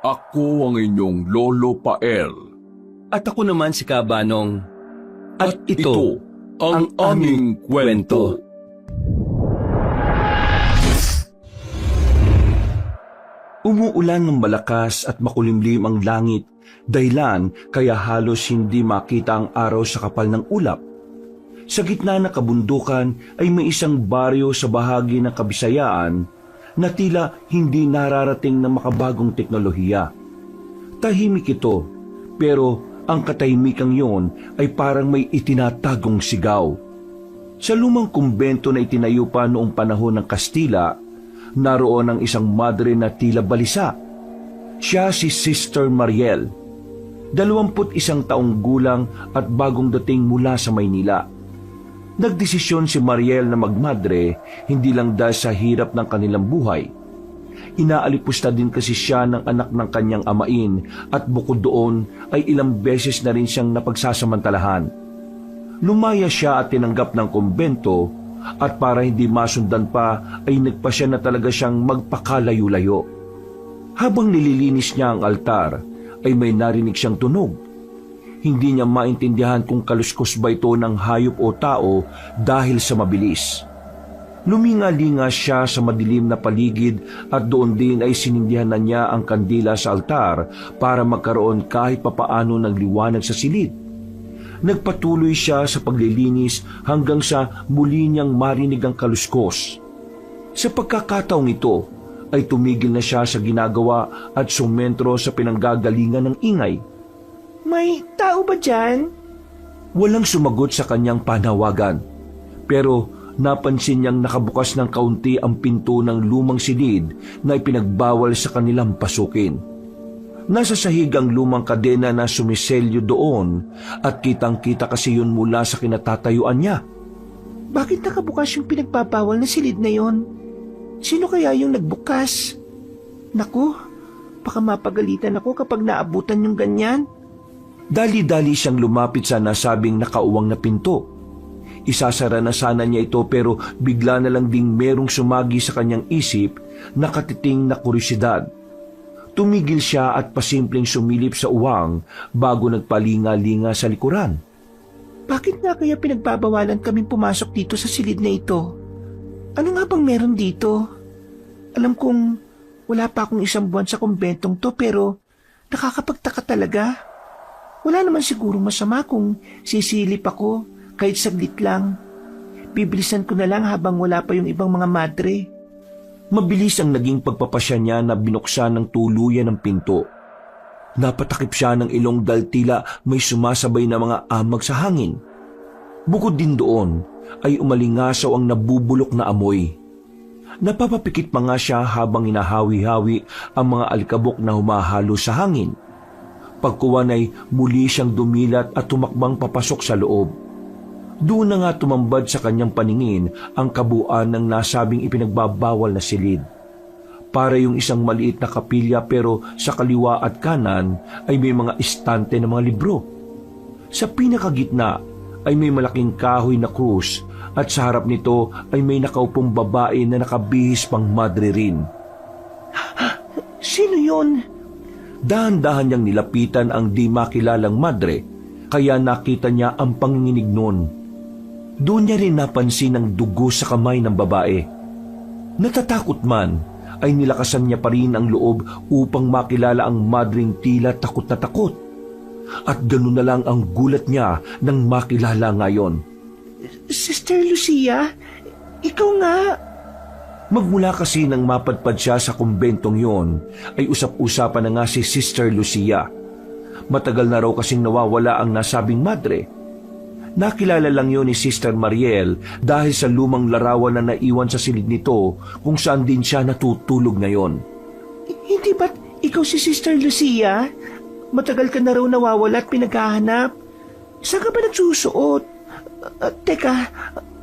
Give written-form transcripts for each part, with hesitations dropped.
Ako ang inyong Lolo Pael. At ako naman si Kabanong. At ito ang aming kwento. Umuulan ng malakas at makulimlim ang langit, dahilan kaya halos hindi makita ang araw sa kapal ng ulap. Sa gitna ng kabundukan ay may isang baryo sa bahagi ng Kabisayaan na tila hindi nararating ng makabagong teknolohiya. Tahimik ito, pero ang katahimikang yon ay parang may itinatagong sigaw. Sa lumang kumbento na itinayo pa noong panahon ng Kastila, naroon ang isang madre na tila balisa. Siya si Sister Mariel, 21 taong gulang at bagong dating mula sa Maynila. Nagdesisyon si Mariel na magmadre hindi lang dahil sa hirap ng kanilang buhay. Inaalipusta din kasi siya ng anak ng kanyang amain at bukod doon ay ilang beses na rin siyang napagsasamantalahan. Lumaya siya at tinanggap ng kumbento at para hindi masundan pa ay nagpasya na talaga siyang magpakalayo-layo. Habang nililinis niya ang altar ay may narinig siyang tunog. Hindi niya maintindihan kung kaluskos ba ito ng hayop o tao dahil sa mabilis. Luminga-linga siya sa madilim na paligid at doon din ay sinindihan na niya ang kandila sa altar para magkaroon kahit papaano ng liwanag sa silid. Nagpatuloy siya sa paglilinis hanggang sa muli niyang marinig ang kaluskos. Sa pagkakataong ito ay tumigil na siya sa ginagawa at sumentro sa pinanggagalingan ng ingay. May tao ba dyan? Walang sumagot sa kanyang panawagan, pero napansin niyang nakabukas ng kaunti ang pinto ng lumang silid na ipinagbawal sa kanilang pasukin. Nasa sahig ang lumang kadena na sumiselyo doon at kitang-kita kasi yun mula sa kinatatayuan niya. Bakit nakabukas yung pinagbabawal na silid na yon? Sino kaya yung nagbukas? Naku, baka mapagalitan ako kapag naabutan yung ganyan. Dali-dali siyang lumapit sa nasabing nakauwang na pinto. Isasara na sana niya ito pero bigla na lang ding merong sumagi sa kanyang isip na katiting na kuryosidad. Tumigil siya at pasimpleng sumilip sa uwang bago nagpalinga-linga sa likuran. Bakit nga kaya pinagbabawalan kaming pumasok dito sa silid na ito? Ano nga bang meron dito? Alam kong wala pa akong 1 buwan sa kumbentong to pero nakakapagtaka talaga. Wala naman sigurong masama kung sisilip ako kahit saglit lang. Bibilisan ko na lang habang wala pa yung ibang mga madre. Mabilis ang naging pagpapasya niya na binuksan ng tuluyan ng pinto. Napatakip siya ng ilong dahil tila may sumasabay na mga amag sa hangin. Bukod din doon ay umalingasaw ang nabubulok na amoy. Napapapikit pa nga siya habang hinahawi-hawi ang mga alikabok na humahalo sa hangin. Pagkuwan ay muli siyang dumilat at tumakbang papasok sa loob. Doon na nga tumambad sa kanyang paningin ang kabuuan ng nasabing ipinagbabawal na silid. Para yung isang maliit na kapilya pero sa kaliwa at kanan ay may mga istante ng mga libro. Sa pinakagitna ay may malaking kahoy na krus at sa harap nito ay may nakaupong babae na nakabihis pang madre rin. Sino yun? Dahan-dahan niyang nilapitan ang di makilalang madre, kaya nakita niya ang panginginig noon. Doon niya rin napansin ang dugo sa kamay ng babae. Natatakot man, ay nilakasan niya pa rin ang loob upang makilala ang madring tila takot na takot. At ganoon na lang ang gulat niya nang makilala ngayon. Sister Lucia, ikaw nga. Magmula kasi nang mapadpad siya sa kumbentong yon, ay usap-usapan na nga si Sister Lucia. Matagal na raw kasing nawawala ang nasabing madre. Nakilala lang yon ni Sister Mariel dahil sa lumang larawan na naiwan sa silid nito kung saan din siya natutulog ngayon. Hindi ba't ikaw si Sister Lucia? Matagal ka na raw nawawala at pinaghahanap. Saan ka ba nagsusuot? Teka,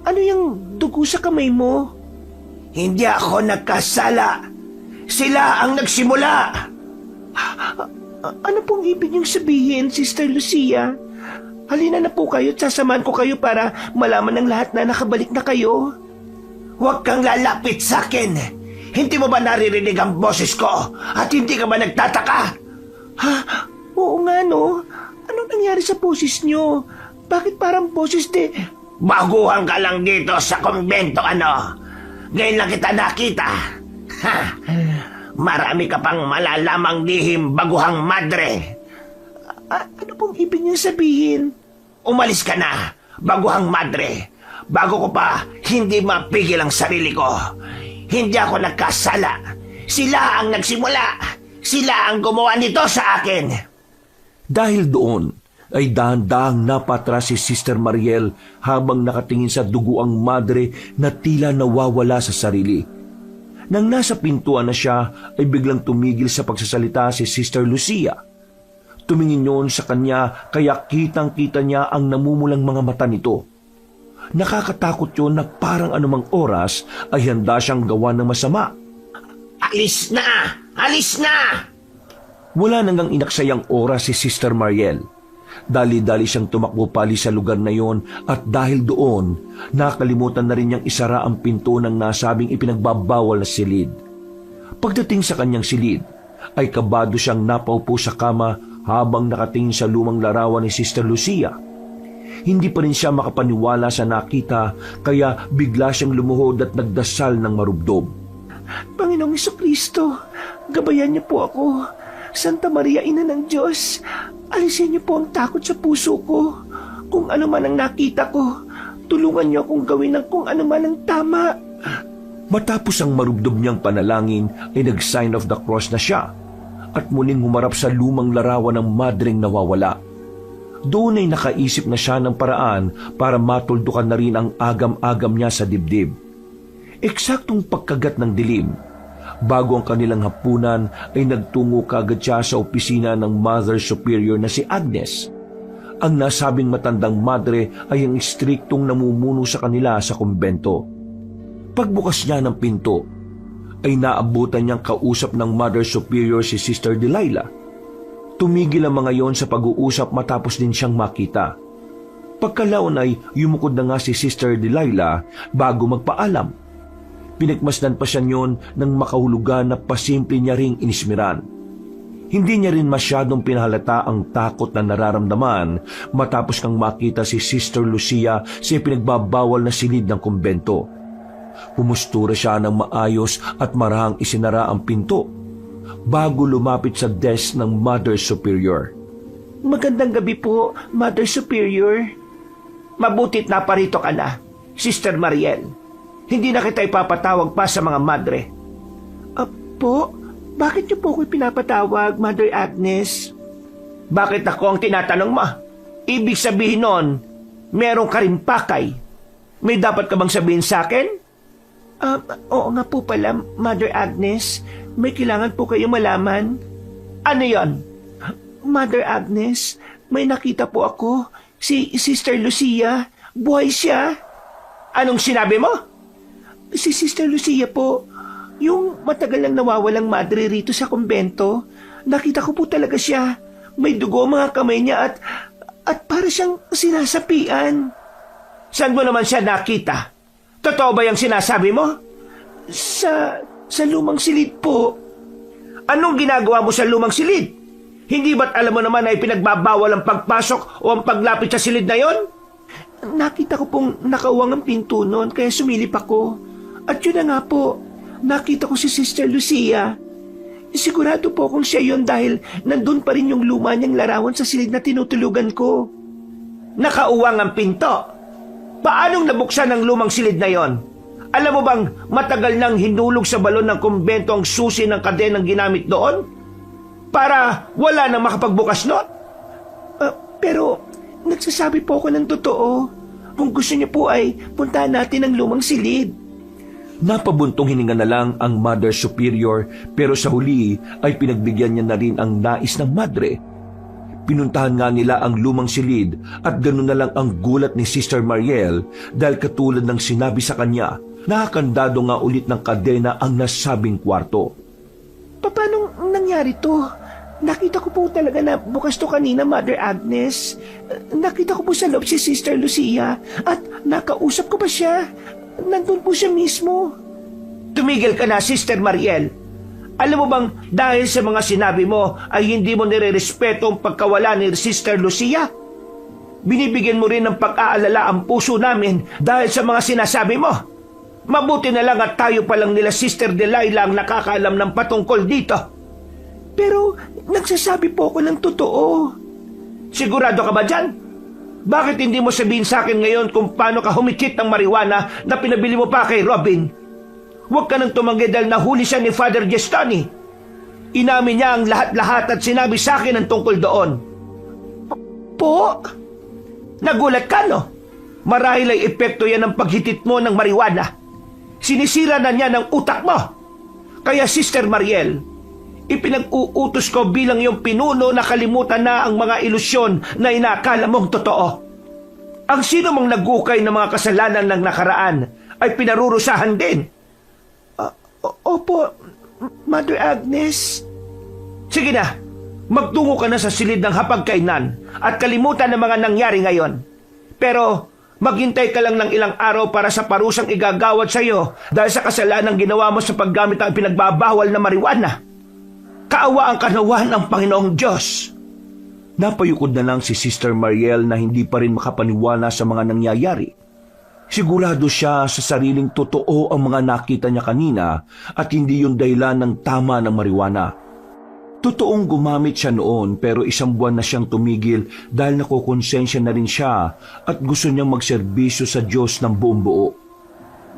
ano yung dugo sa kamay mo? Hindi ako nagkasala. Sila ang nagsimula. Ano pong ibig niyong sabihin, Sister Lucia? Halina na po kayo at sasamahan ko kayo para malaman ng lahat na nakabalik na kayo. Huwag kang lalapit sa akin. Hindi mo ba naririnig ang boses ko? At hindi ka ba nagtataka? Ha? Oo nga no. Anong nangyari sa boses nyo? Bakit parang boses de... Baguhan ka lang dito sa kumbento, ano? Ngayon lang kita nakita. Ha? Marami ka pang malalamang lihim, baguhang madre. Ano pong ibig niyo sabihin? Umalis ka na, baguhang madre. Bago ko pa hindi mapigil ang sarili ko. Hindi ako nagkasala. Sila ang nagsimula. Sila ang gumawa nito sa akin. Dahil doon, ay dahan-dahang napatras si Sister Mariel habang nakatingin sa duguang madre na tila nawawala sa sarili. Nang nasa pintuan na siya, ay biglang tumigil sa pagsasalita si Sister Lucia. Tumingin yon sa kanya kaya kitang-kita niya ang namumulang mga mata nito. Nakakatakot yon na parang anumang oras ay handa siyang gawa ng masama. Alis na! Alis na! Wala nang inaksayang oras si Sister Mariel. Dali-dali siyang tumakbo pali sa lugar na yon at dahil doon, nakalimutan na rin niyang isara ang pinto ng nasabing ipinagbabawal na silid. Pagdating sa kanyang silid, ay kabado siyang napaupo sa kama habang nakatingin sa lumang larawan ni Sister Lucia. Hindi pa rin siya makapaniwala sa nakita kaya bigla siyang lumuhod at nagdasal ng marubdob. Panginoong Jesucristo, gabayan niyo po ako. Santa Maria, Ina ng Diyos, alisin niyo po ang takot sa puso ko. Kung ano man ang nakita ko, tulungan niyo akong gawin ng kung ano man ang tama. Matapos ang marubdob niyang panalangin ay nag-sign of the cross na siya at muling humarap sa lumang larawan ng madreng nawawala. Doon ay nakaisip na siya ng paraan para matuldukan na rin ang agam-agam niya sa dibdib. Eksaktong pagkagat ng dilim, bago ang kanilang hapunan ay nagtungo kagad siya sa opisina ng Mother Superior na si Agnes. Ang nasabing matandang madre ay ang istriktong namumuno sa kanila sa kumbento. Pagbukas niya ng pinto, ay naabutan niyang kausap ng Mother Superior si Sister Delilah. Tumigil ang mga yon sa pag-uusap matapos din siyang makita. Pagkalaon ay yumukod na nga si Sister Delilah bago magpaalam. Pinagmasdan pa siya niyon nang makahulugan na pasimple niya ring inismiran. Hindi niya rin masyadong pinahalata ang takot na nararamdaman matapos kang makita si Sister Lucia sa pinagbabawal na silid ng kumbento. Humustura siya ng maayos at marahang isinara ang pinto bago lumapit sa desk ng Mother Superior. Magandang gabi po, Mother Superior. Mabutit na parito ka na, Sister Mariel. Hindi na kita ipapatawag pa sa mga madre. Po, bakit niyo po ako'y pinapatawag, Mother Agnes? Bakit ako ang tinatanong mo? Ibig sabihin nun, meron ka rin pakay. May dapat ka bang sabihin sa akin? Oo nga po pala, Mother Agnes. May kailangan po kayo malaman. Ano yon? Mother Agnes, may nakita po ako. Si Sister Lucia. Buhay siya. Anong sinabi mo? Si Sister Lucia po, yung matagal nang nawawalang madre rito sa kumbento. Nakita ko po talaga siya. May dugo mga kamay niya at para siyang sinasapian. Saan mo naman siya nakita? Totoo ba yung sinasabi mo? Sa lumang silid po. Anong ginagawa mo sa lumang silid? Hindi ba't alam mo naman ay pinagbabawal ang pagpasok o ang paglapit sa silid na yon? Nakita ko pong nakauwang ang pinto noon kaya sumilip ako. At yun na nga po, nakita ko si Sister Lucia. Sigurado po kung siya yon dahil nandun pa rin yung luma niyang larawan sa silid na tinutulugan ko. Nakauwang ang pinto? Paanong nabuksan ang lumang silid na yon? Alam mo bang matagal nang hinulog sa balon ng kumbento ang susi ng kadenang ginamit doon? Para wala nang makapagbukas noon? Pero nagsasabi po ako ng totoo. Kung gusto niyo po ay puntahan natin ang lumang silid. Napabuntong hininga na lang ang Mother Superior pero sa huli ay pinagbigyan niya na rin ang nais ng madre. Pinuntahan nga nila ang lumang silid at ganoon na lang ang gulat ni Sister Mariel dahil katulad ng sinabi sa kanya, nakakandado nga ulit ng kadena ang nasabing kwarto. Paano nangyari to? Nakita ko po talaga na bukas to kanina, Mother Agnes. Nakita ko po sa loob si Sister Lucia at nakausap ko pa siya. Nandun po siya mismo. Tumigil ka na, Sister Mariel. Alam mo bang dahil sa mga sinabi mo ay hindi mo nirerespeto ang pagkawala ni Sister Lucia? Binibigyan mo rin ng pag-aalala ang puso namin dahil sa mga sinasabi mo. Mabuti na lang at tayo pa lang nila Sister Delilah ang nakakaalam ng patungkol dito. Pero nagsasabi po ako ng totoo. Sigurado ka ba dyan? Bakit hindi mo sabihin sa akin ngayon kung paano ka humikit ng marijuana na pinabili mo pa kay Robin? Huwag ka nang tumanggi dahil nahuli siya ni Father Gestani. Inamin niya ang lahat-lahat at sinabi sa akin ang tungkol doon. Po? Nagulat ka, no? Marahil ay epekto yan ng paghitit mo ng marijuana. Sinisira na niya ng utak mo. Kaya Sister Mariel, ipinag-uutos ko bilang iyong pinuno na kalimutan na ang mga ilusyon na inaakala mong totoo. Ang sino mang nagukay ng mga kasalanan ng nakaraan ay pinarurusahan din. Opo, Mother Agnes. Sige na, magtungo ka na sa silid ng hapagkainan at kalimutan ang mga nangyari ngayon. Pero maghintay ka lang ng ilang araw para sa parusang igagawad sa iyo dahil sa kasalanan ginawa mo sa paggamit ng pinagbabawal na marijuana. Kaawa ang kanawan ng Panginoong Diyos. Napayukod na lang si Sister Mariel na hindi pa rin makapaniwala sa mga nangyayari. Sigurado siya sa sariling totoo ang mga nakita niya kanina at hindi yung dahilan ng tama ng marijuana. Totoong gumamit siya noon pero 1 buwan na siyang tumigil dahil nakokonsensya na rin siya at gusto niyang magserbisyo sa Diyos ng buong buo.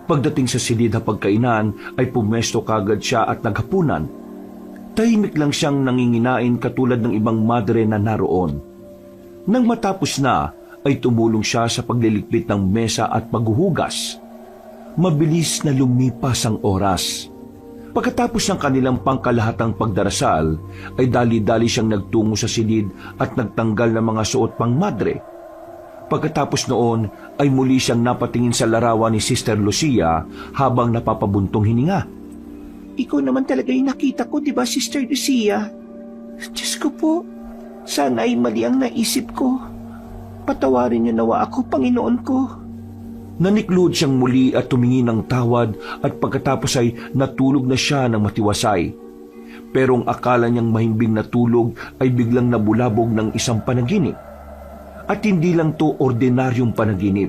Pagdating sa silid na pagkainan ay pumesto kagad siya at naghapunan. Tahimik lang siyang nanginginain katulad ng ibang madre na naroon. Nang matapos na, ay tumulong siya sa pagliligpit ng mesa at paghuhugas. Mabilis na lumipas ang oras. Pagkatapos ng kanilang pangkalahatang pagdarasal, ay dali-dali siyang nagtungo sa silid at nagtanggal ng mga suot pang madre. Pagkatapos noon, ay muli siyang napatingin sa larawan ni Sister Lucia habang napapabuntong hininga. Ikaw naman talaga yung nakita ko, di ba, Sister Lucia? Diyos ko po, sana ay mali ang naisip ko. Patawarin niyo nawa ako, Panginoon ko. Naniklood siyang muli at tumingin ng tawad at pagkatapos ay natulog na siya ng matiwasay. Pero ang akala niyang mahimbing natulog ay biglang nabulabog ng isang panaginip. At hindi lang to ordinaryong panaginip,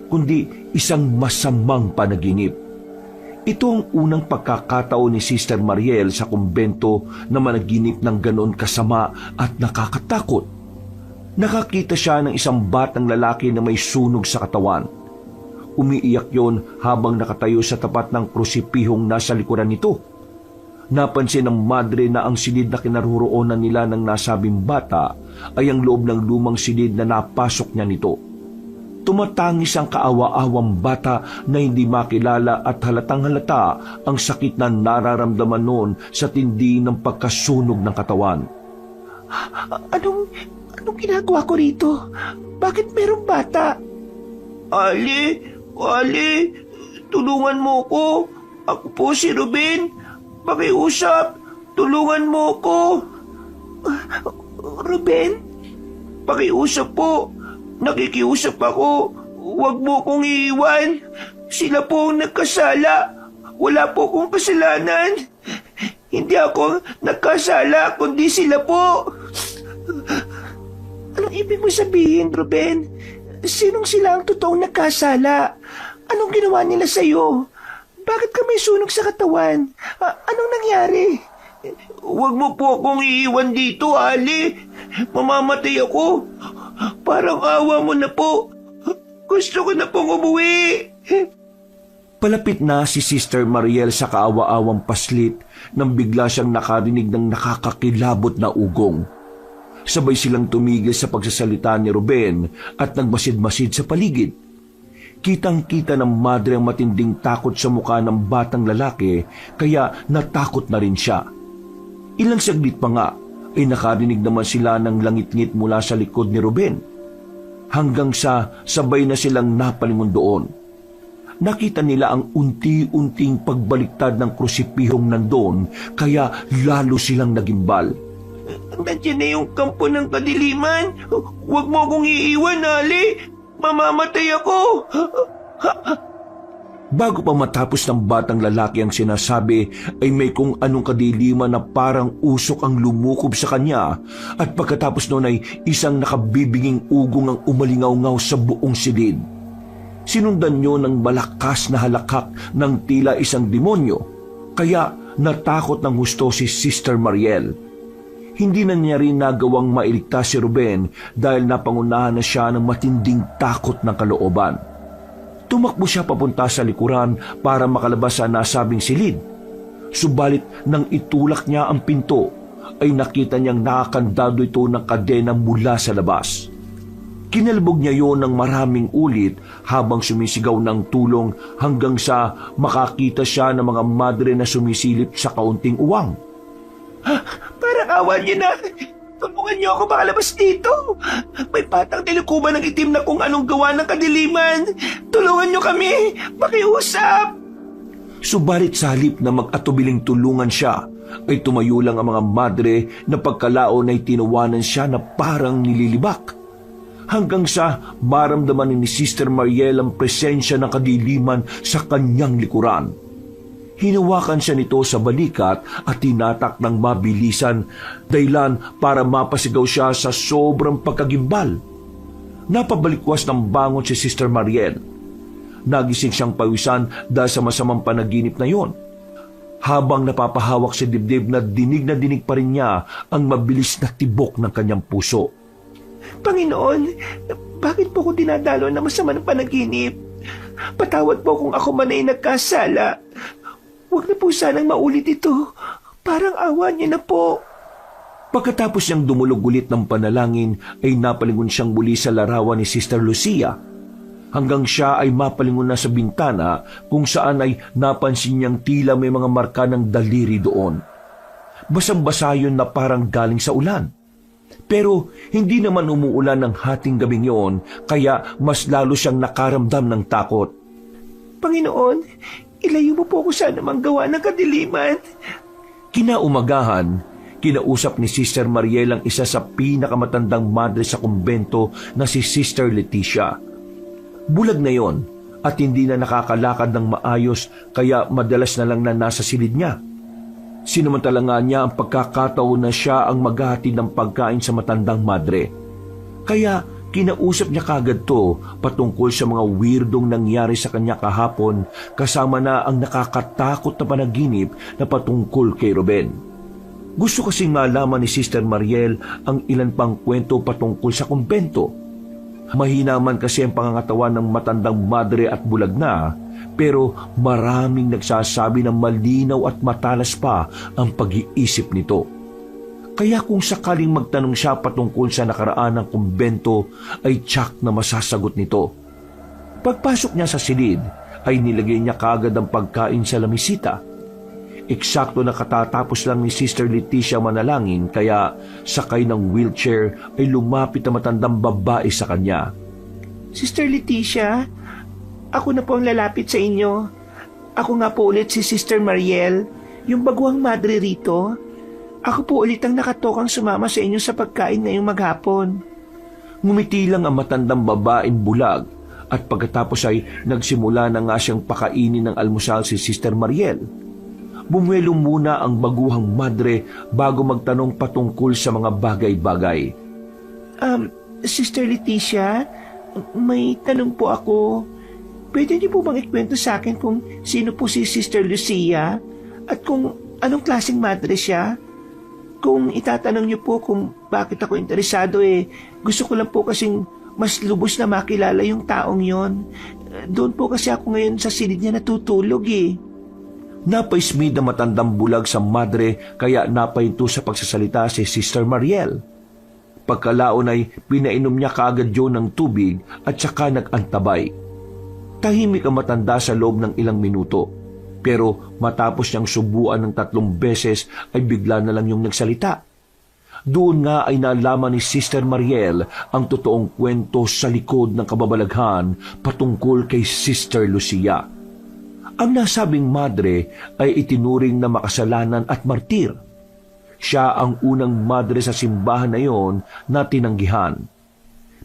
kundi isang masamang panaginip. Ito ang unang pagkakataon ni Sister Mariel sa kumbento na managinip ng ganon kasama at nakakatakot. Nakakita siya ng isang batang lalaki na may sunog sa katawan. Umiiyak yon habang nakatayo sa tapat ng krusipihong nasa likuran nito. Napansin ng madre na ang silid na kinaroroonan nila ng nasabing bata ay ang loob ng lumang silid na napasok niya nito. Tumatangis ang kaawa-awang bata na hindi makilala at halatang-halata ang sakit na nararamdaman noon sa tindi ng pagkasunog ng katawan. Anong ginagawa ko rito? Bakit merong bata? Ali, tulungan mo ko. Ako po si Ruben. Pakiusap, tulungan mo ko. Ruben? Pakiusap po. Nakikiusap ako. Huwag mo kong iiwan. Sila po ang nagkasala. Wala po kong kasalanan. Hindi ako nagkasala, kundi sila po. Anong ibig mo sabihin, Ruben? Sinong sila ang totoong nagkasala? Anong ginawa nila sa'yo? Bakit ka may sunog sa katawan? Anong nangyari? Huwag mo po akong iiwan dito, Ali. Mamamatay ako. Parang awa mo na po. Gusto ko na pong umuwi. Palapit na si Sister Mariel sa kaawa-awang paslit nang bigla siyang nakarinig ng nakakakilabot na ugong. Sabay silang tumigil sa pagsasalita ni Ruben at nagmasid-masid sa paligid. Kitang-kita ng madre ang matinding takot sa mukha ng batang lalaki kaya natakot na rin siya. Ilang saglit pa nga ay nakarinig naman sila ng langit-ngit mula sa likod ni Ruben. Hanggang sa sabay na silang napalingon doon. Nakita nila ang unti-unting pagbaliktad ng krusipihong nandun kaya lalo silang nagimbal. Nandiyan na yung kampo ng kadiliman. Huwag mo akong iiwan, Ali. Mamamatay ako. Bago pa matapos ng batang lalaki ang sinasabi, ay may kung anong kadiliman na parang usok ang lumukob sa kanya, at pagkatapos noon ay isang nakabibinging ugong ang umalingaw-ngaw sa buong silid. Sinundan niyo ng malakas na halakak ng tila isang demonyo, kaya natakot ng husto si Sister Mariel. Hindi na niya rin nagawang mailigtas si Ruben dahil napangunahan na siya ng matinding takot ng kalooban. Tumakbo siya papunta sa likuran para makalabas sa nasabing silid. Subalit nang itulak niya ang pinto, ay nakita niyang nakakandado ito ng kadena mula sa labas. Kinalbog niya yon ng maraming ulit habang sumisigaw ng tulong hanggang sa makakita siya ng mga madre na sumisilip sa kaunting uwang. Parang awa niyo na. Tulungan niyo ako makalabas dito. May patang tilukuban ng itim na kung anong gawa ng kadiliman. Tulungan niyo kami. Pakiusap. Subalit sa halip na mag-atubiling tulungan siya, ay tumayo lang ang mga madre na pagkalaon ay tinawanan siya na parang nililibak. Hanggang sa maramdaman ni Sister Mariel ang presensya ng kadiliman sa kanyang likuran. Hinawakan siya nito sa balikat at tinatak ng mabilisan, dahilan para mapasigaw siya sa sobrang pagkagimbal. Napabalikwas ng bangon si Sister Mariel. Nagising siyang pawisan dahil sa masamang panaginip na yon. Habang napapahawak sa dibdib na dinig pa rin niya ang mabilis na tibok ng kanyang puso. Panginoon, bakit po ko dinadalo na masama ng panaginip? Patawad po kung ako man ay nagkasala. Huwag na po sanang maulit ito. Parang awa niyo na po. Pagkatapos niyang dumulog ulit ng panalangin, ay napalingon siyang muli sa larawan ni Sister Lucia. Hanggang siya ay mapalingon na sa bintana kung saan ay napansin niyang tila may mga marka ng daliri doon. Basang-basa yun na parang galing sa ulan. Pero hindi naman umuulan ng hating gabing yon, kaya mas lalo siyang nakaramdam ng takot. Panginoon, ilayo mo po ako sa anumang gawa ng kadiliman. Kinaumagahan, kinausap ni Sister Mariel ang isa sa pinakamatandang madre sa kumbento na si Sister Leticia. Bulag na yon at hindi na nakakalakad ng maayos, kaya madalas na lang na nasa silid niya. Sinamantala nga niya ang pagkakataon na siya ang maghahatid ng pagkain sa matandang madre. Kaya kinausap niya kagad to patungkol sa mga weirdong nangyari sa kanya kahapon, kasama na ang nakakatakot na panaginip na patungkol kay Ruben. Gusto kasing malaman ni Sister Mariel ang ilan pang kwento patungkol sa kumbento. Mahina man kasi ang pangangatawan ng matandang madre at bulag na, pero maraming nagsasabi na malinaw at matalas pa ang pag-iisip nito. Kaya kung sakaling magtanong siya patungkol sa nakaraan ng kumbento, ay tiyak na masasagot nito. Pagpasok niya sa silid, ay nilagay niya kagad ang pagkain sa lamisita. Eksakto na katatapos lang ni Sister Leticia manalangin, kaya sakay ng wheelchair ay lumapit na matandang babae sa kanya. Sister Leticia, ako na po ang lalapit sa inyo. Ako nga po ulit si Sister Mariel, yung baguhang madre rito. Ako po ulit ang nakatokang sumama sa inyo sa pagkain ngayong maghapon. Ngumiti lang ang matandang babaeng bulag, at pagkatapos ay nagsimula na nga siyang pakainin ng almusal si Sister Mariel. Bumuelo muna ang baguhang madre bago magtanong patungkol sa mga bagay-bagay. Sister Leticia, may tanong po ako. Pwede niyo po bang ikwento sa akin kung sino po si Sister Lucia at kung anong klaseng madre siya? Kung itatanong niyo po kung bakit ako interesado, gusto ko lang po kasing mas lubos na makilala yung taong yon. Doon po kasi ako ngayon sa silid niya natutulog Napaismid na matandang bulag sa madre, kaya napahinto sa pagsasalita si Sister Mariel. Pagkalaon ay pinainom niya kaagad yun ng tubig at saka nag-antabay. Tahimik ang matanda sa loob ng ilang minuto, pero matapos niyang subuan ng 3 beses ay bigla na lang yung nagsalita. Doon nga ay nalaman ni Sister Mariel ang totoong kwento sa likod ng kababalaghan patungkol kay Sister Lucia. Ang nasabing madre ay itinuring na makasalanan at martir. Siya ang unang madre sa simbahan na yon na tinanggihan.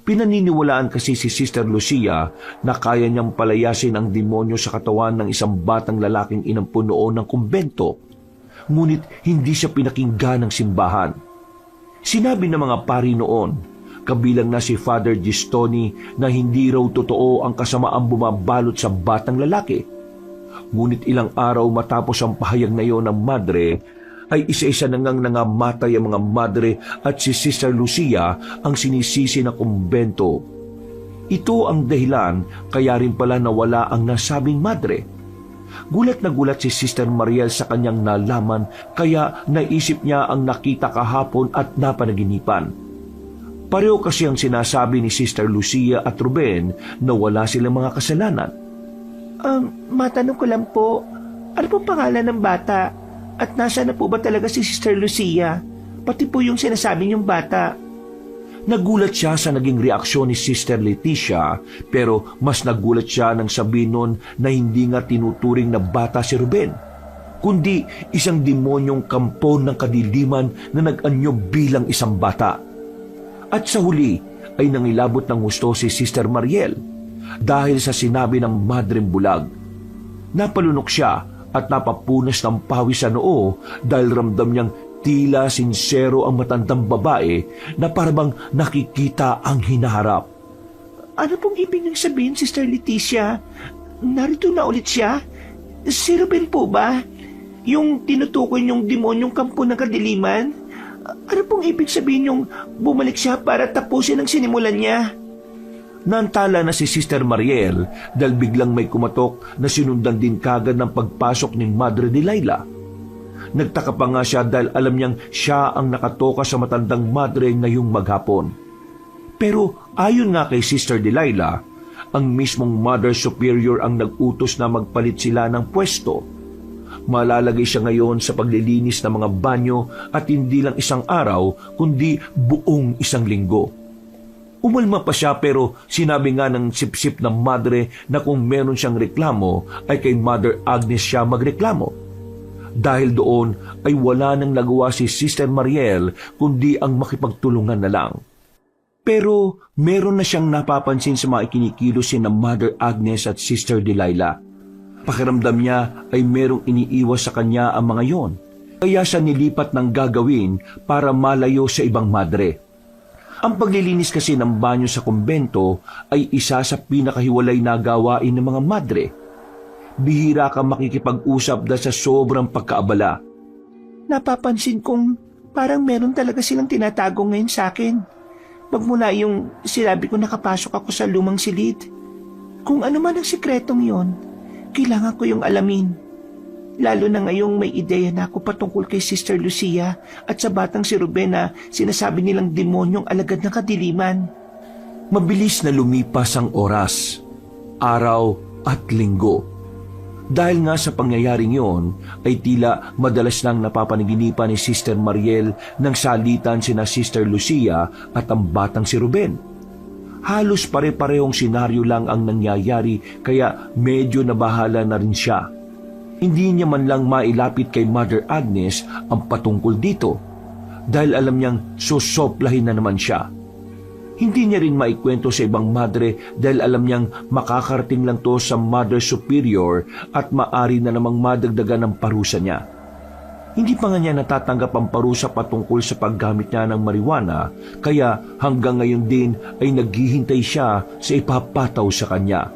Pinaniniwalaan kasi si Sister Lucia na kaya niyang palayasin ang demonyo sa katawan ng isang batang lalaking inampo noon ng kumbento. Ngunit hindi siya pinakinggan ng simbahan. Sinabi ng mga pari noon, kabilang na si Father Gistoni, na hindi raw totoo ang kasamaang bumabalot sa batang lalaki. Ngunit ilang araw matapos ang pahayag na iyon ng madre, ay isa-isa na ngang nangamatay ang mga madre at si Sister Lucia ang sinisisi ng kumbento. Ito ang dahilan kaya rin pala nawala ang nasabing madre. Gulat na gulat si Sister Mariel sa kanyang nalaman kaya naisip niya ang nakita kahapon at napanaginipan. Pareho kasi ang sinasabi ni Sister Lucia at Ruben na wala silang mga kasalanan. Matanong ko lang po, ano pong pangalan ng bata? At nasa na po ba talaga si Sister Lucia? Pati po yung sinasabi niyong bata. Nagulat siya sa naging reaksyon ni Sister Leticia, pero mas nagulat siya nang sabihin nun na hindi nga tinuturing na bata si Ruben, kundi isang demonyong kampo ng kadiliman na nag-anyo bilang isang bata. At sa huli ay nangilabot ng gusto si Sister Mariel dahil sa sinabi ng madreng bulag. Napalunok siya at napapunas ng pawis sa noo dahil ramdam niyang tila sinsero ang matandang babae na parabang nakikita ang hinaharap. Ano pong ibig niyong sabihin, Sister Leticia? Narito na ulit siya? Si Ruben po ba? Yung tinutukoy niyong demonyong kampo ng kadiliman? Ano pong ibig sabihin yung bumalik siya para tapusin ang sinimulan niya? Naantala na si Sister Mariel dahil biglang may kumatok na sinundan din kagad ng pagpasok ni Madre Delilah. Nagtaka pa nga siya dahil alam niyang siya ang nakatoka sa matandang madre ngayong maghapon. Pero ayon nga kay Sister Delilah, ang mismong Mother Superior ang nag-utos na magpalit sila ng pwesto. Malalagay siya ngayon sa paglilinis ng mga banyo at hindi lang isang araw kundi buong isang linggo. Umalma pa siya pero sinabi nga ng sipsip ng madre na kung meron siyang reklamo ay kay Mother Agnes siya magreklamo. Dahil doon ay wala nang nagawa si Sister Mariel kundi ang makipagtulungan na lang. Pero meron na siyang napapansin sa mga ikinikilos ng Mother Agnes at Sister Delilah. Pakiramdam niya ay merong iniiwas sa kanya ang mga yon. Kaya siya nilipat ng gagawin para malayo sa ibang madre. Ang paglilinis kasi ng banyo sa kumbento ay isa sa pinakahiwalay na gawain ng mga madre. Bihira kang makikipag-usap dahil sa sobrang pagkaabala. Napapansin kong parang meron talaga silang tinatago ngayon sa akin. Magmula yung sinabi ko nakapasok ako sa lumang silid. Kung ano man ang sikretong yon, kailangan ko yung alamin. Lalo na ngayong may ideya na ako patungkol kay Sister Lucia at sa batang si Ruben na sinasabi nilang demonyong alagad ng kadiliman. Mabilis na lumipas ang oras, araw at linggo. Dahil nga sa pangyayaring yon, ay tila madalas nang napapanaginipan ni Sister Mariel ng salitan sina Sister Lucia at ang batang si Ruben. Halos pare-parehong senaryo lang ang nangyayari kaya medyo nabahala na rin siya. Hindi niya man lang mailapit kay Mother Agnes ang patungkol dito dahil alam niyang susoplahin na naman siya. Hindi niya rin maikwento sa ibang madre dahil alam niyang makakarating lang to sa Mother Superior at maari na namang madagdagan ng parusa niya. Hindi pa nga niya natatanggap ang parusa patungkol sa paggamit niya ng marijuana kaya hanggang ngayon din ay naghihintay siya sa ipapataw sa kanya.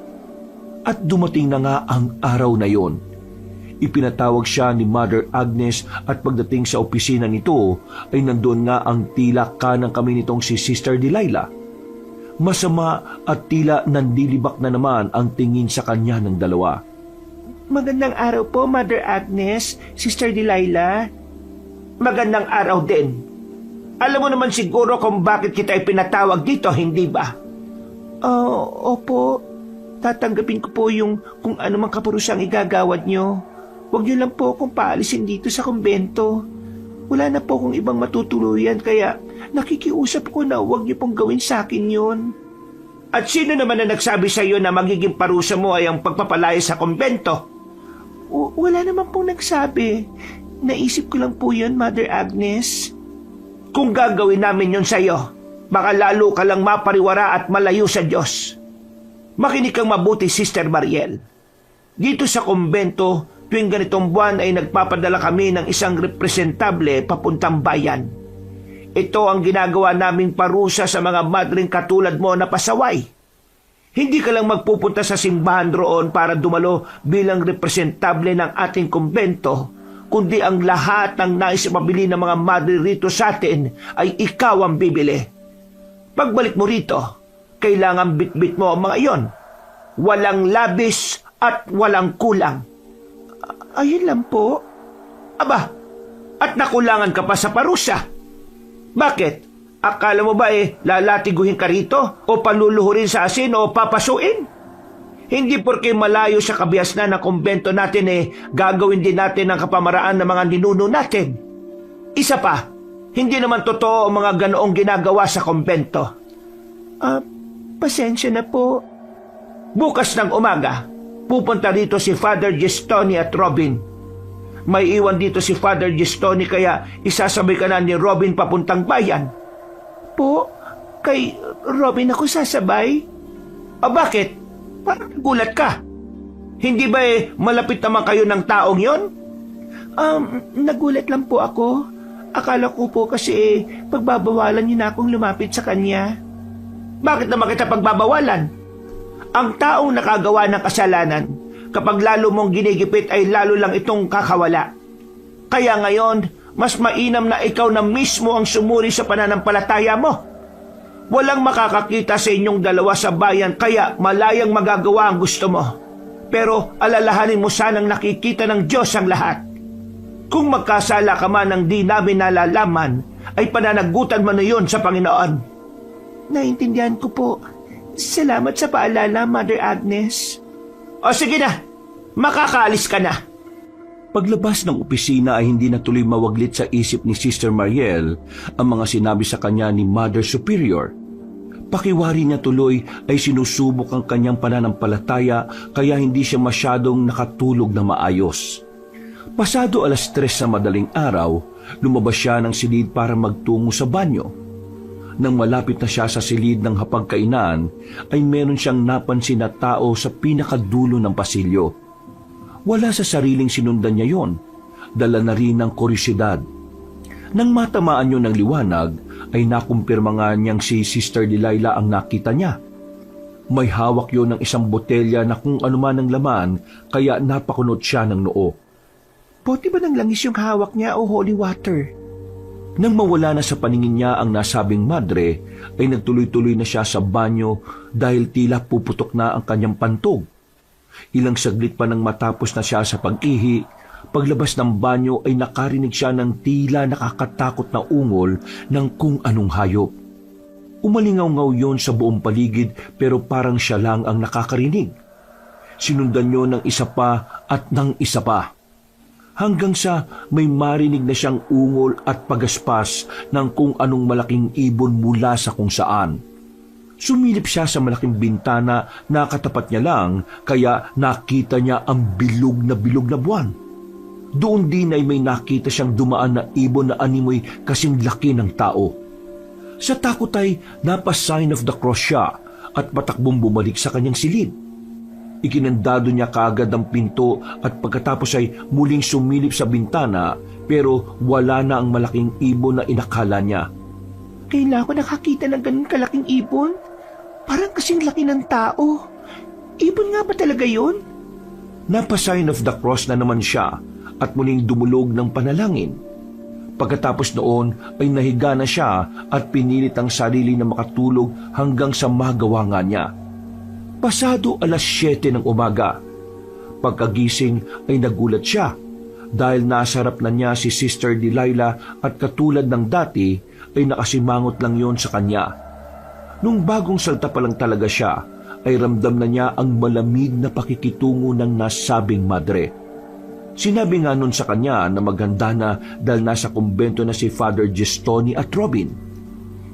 At dumating na nga ang araw na yon. Ipinatawag siya ni Mother Agnes at pagdating sa opisina nito ay nandoon nga ang tila kanang kami nitong si Sister Delilah. Masama at tila nandilibak na naman ang tingin sa kanya ng dalawa. Magandang araw po, Mother Agnes, Sister Delilah. Magandang araw din. Alam mo naman siguro kung bakit kita ipinatawag dito, hindi ba? Opo. Tatanggapin ko po yung kung ano mang kaparusang igagawad nyo. Huwag niyo lang po akong paalisin dito sa kumbento. Wala na po akong ibang matutuluyan kaya nakikiusap ko na huwag niyo pong gawin sa akin yun. At sino naman na nagsabi sa iyo na magiging parusa mo ay ang pagpapalaya sa kumbento? Wala naman pong nagsabi. Naisip ko lang po yun, Mother Agnes. Kung gagawin namin yun sa iyo, Baka lalo ka lang mapariwara at malayo sa Diyos. Makinig kang mabuti, Sister Mariel. Dito sa kumbento, tuwing ganitong buwan ay nagpapadala kami ng isang representable papuntang bayan. Ito ang ginagawa naming parusa sa mga madring katulad mo na pasaway. Hindi ka lang magpupunta sa simbahan roon para dumalo bilang representable ng ating kumbento, kundi ang lahat ng nais ipabili ng mga madre rito sa atin ay ikaw ang bibili. Pagbalik mo rito, kailangan bitbit mo ang mga iyon. Walang labis at walang kulang. Ayun lang po. Aba, at nakulangan ka pa sa parusa. Bakit? Akala mo ba lalatiguhin ka rito o paluluhurin sa asin o papasuin? Hindi porke malayo sa kabiasnan ng kumbento natin gagawin din natin ang kapamaraan ng mga ninuno natin. Isa pa, hindi naman totoo ang mga ganoong ginagawa sa kumbento. Pasensya na po. Bukas ng umaga, pupunta rito si Father Gestoni at Robin. May iwan dito si Father Gestoni kaya isasabay ka na ni Robin papuntang bayan. Po, kay Robin ako sasabay. Bakit? Parang gulat ka. Hindi ba malapit naman kayo ng taong yon? Nagulat lang po ako. Akala ko po kasi pagbabawalan niyo na akong lumapit sa kanya. Bakit naman kita pagbabawalan? Ang taong nakagawa ng kasalanan, kapag lalo mong ginigipit ay lalo lang itong kakawala. Kaya ngayon, mas mainam na ikaw na mismo ang sumuri sa pananampalataya mo. Walang makakakita sa inyong dalawa sa bayan kaya malayang magagawa ang gusto mo. Pero alalahanin mo sanang nakikita ng Diyos ang lahat. Kung magkasala ka man ng di namin nalalaman, ay pananagutan mo na yun sa Panginoon. Naintindihan ko po. Salamat sa paalala, Mother Agnes. O sige na, makakaalis ka na. Paglabas ng opisina ay hindi na tuloy mawaglit sa isip ni Sister Mariel ang mga sinabi sa kanya ni Mother Superior. Pakiwari niya tuloy ay sinusubok ang kanyang pananampalataya kaya hindi siya masyadong nakatulog na maayos. Pasado 3:00 sa madaling araw, lumabas siya ng silid para magtungo sa banyo. Nang malapit na siya sa silid ng hapagkainan, ay meron siyang napansin na tao sa pinakadulo ng pasilyo. Wala sa sariling sinundan niya yon, dala na rin ng kuryosidad. Nang matamaan yun ng liwanag, ay nakumpirma nga niyang si Sister Delilah ang nakita niya. May hawak yon ng isang botelya na kung anuman ang laman, kaya napakunot siya ng noo. Bote ba ng langis yung hawak niya o holy water? Nang mawala na sa paningin niya ang nasabing madre, ay nagtuloy-tuloy na siya sa banyo dahil tila puputok na ang kanyang pantog. Ilang saglit pa nang matapos na siya sa pag-ihi, paglabas ng banyo ay nakarinig siya ng tila nakakatakot na ungol ng kung anong hayop. Umalingaw-ngaw yon sa buong paligid pero parang siya lang ang nakakarinig. Sinundan niyo ng isa pa at ng isa pa. Hanggang sa may marinig na siyang ungol at pagaspas ng kung anong malaking ibon mula sa kung saan. Sumilip siya sa malaking bintana na katapat niya lang kaya nakita niya ang bilog na buwan. Doon din ay may nakita siyang dumaan na ibon na animoy kasing laki ng tao. Sa takot ay napa-sign of the cross siya at patakbong bumalik sa kanyang silid. Ikinandado niya kaagad ang pinto at pagkatapos ay muling sumilip sa bintana pero wala na ang malaking ibon na inakala niya. Kailan ko nakakita ng ganun kalaking ibon? Parang kasing laki ng tao. Ibon nga ba talaga yun? Napa-sign of the cross na naman siya at muling dumulog ng panalangin. Pagkatapos noon ay nahiga na siya at pinilit ang sarili na makatulog hanggang sa magawa nga niya. Pasado 7:00 ng umaga. Pagkagising ay nagulat siya dahil nasa harap na niya si Sister Delilah at katulad ng dati ay nakasimangot lang yon sa kanya. Nung bagong salta pa lang talaga siya ay ramdam na niya ang malamig na pakikitungo ng nasabing madre. Sinabi nga nun sa kanya na maganda na dahil nasa kumbento na si Father Gestoni at Robin.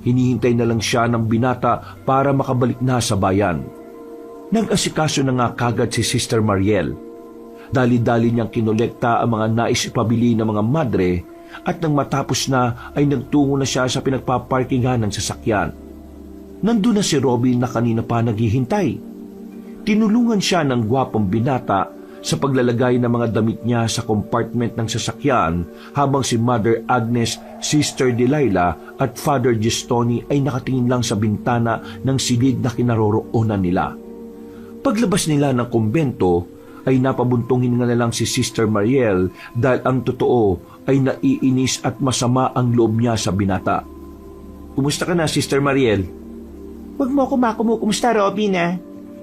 Hinihintay na lang siya ng binata para makabalik na sa bayan. Nag-asikaso na nga kagad si Sister Mariel. Dali-dali niyang kinolekta ang mga nais ipabili ng mga madre at nang matapos na ay nagtungo na siya sa pinagpaparkingan ng sasakyan. nandun na si Robin na kanina pa naghihintay. Tinulungan siya ng gwapong binata sa paglalagay ng mga damit niya sa compartment ng sasakyan habang si Mother Agnes, Sister Delilah at Father Gistoni ay nakatingin lang sa bintana ng silid na kinaroroonan nila. Paglabas nila ng kumbento ay napabuntong hininga na lang si Sister Mariel dahil ang totoo ay naiinis at masama ang loob niya sa binata. Kumusta ka na, Sister Mariel? Huwag mo ako makumusta, Robin, ah.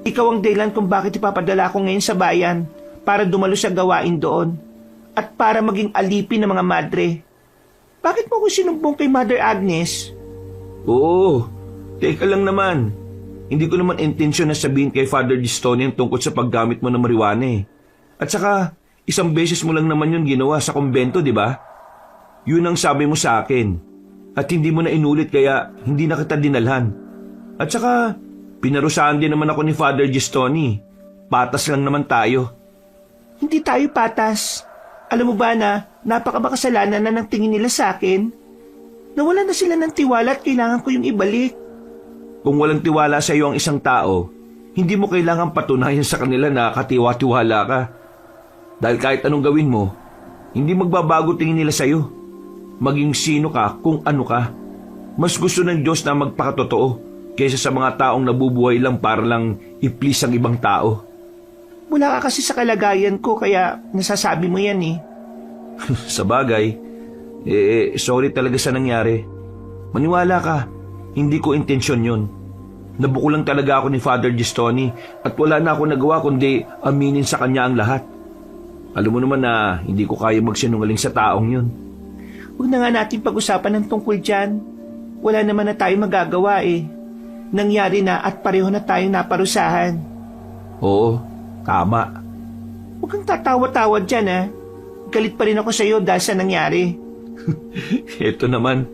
Ikaw ang dahilan kung bakit ipapadala ko ngayon sa bayan para dumalo sa gawain doon at para maging alipin ng mga madre. Bakit mo ko sinumbong kay Mother Agnes? Oo, teka lang naman. Hindi ko naman intensyon na sabihin kay Father Gistoni ang tungkol sa paggamit mo ng marijuana eh. At saka, isang beses mo lang naman yun ginawa sa kumbento, di ba? Yun ang sabi mo sa akin. At hindi mo na inulit kaya hindi na kita dinalhan. At saka, pinarusahan din naman ako ni Father Gistoni. Patas lang naman tayo. Hindi tayo patas. Alam mo ba na napakamakasalanan na ng tingin nila sa akin? Nawala na sila ng tiwala at kailangan ko yung ibalik. Kung walang tiwala sa iyo ang isang tao, hindi mo kailangan patunayan sa kanila na katiwa-tiwala ka. Dahil kahit anong gawin mo, hindi magbabago tingin nila sa iyo. Maging sino ka kung ano ka. Mas gusto ng Diyos na magpakatotoo kaysa sa mga taong nabubuhay lang para lang i-please ang ibang tao. Wala ka kasi sa kalagayan ko kaya nasasabi mo yan eh. Sa bagay, sorry talaga sa nangyari. Maniwala ka, hindi ko intensyon yun. Nabuko lang talaga ako ni Father Gistoni at wala na ako nagawa kundi aminin sa kanya ang lahat. Alam mo naman na hindi ko kaya magsinungaling sa taong yun. Huwag na nga natin pag-usapan ng tungkol dyan. Wala naman na tayong magagawa eh. Nangyari na at pareho na tayong naparusahan. Oo, tama. Huwag kang tatawa-tawa dyan ah. Galit pa rin ako sa iyo dahil sa nangyari. Ito naman,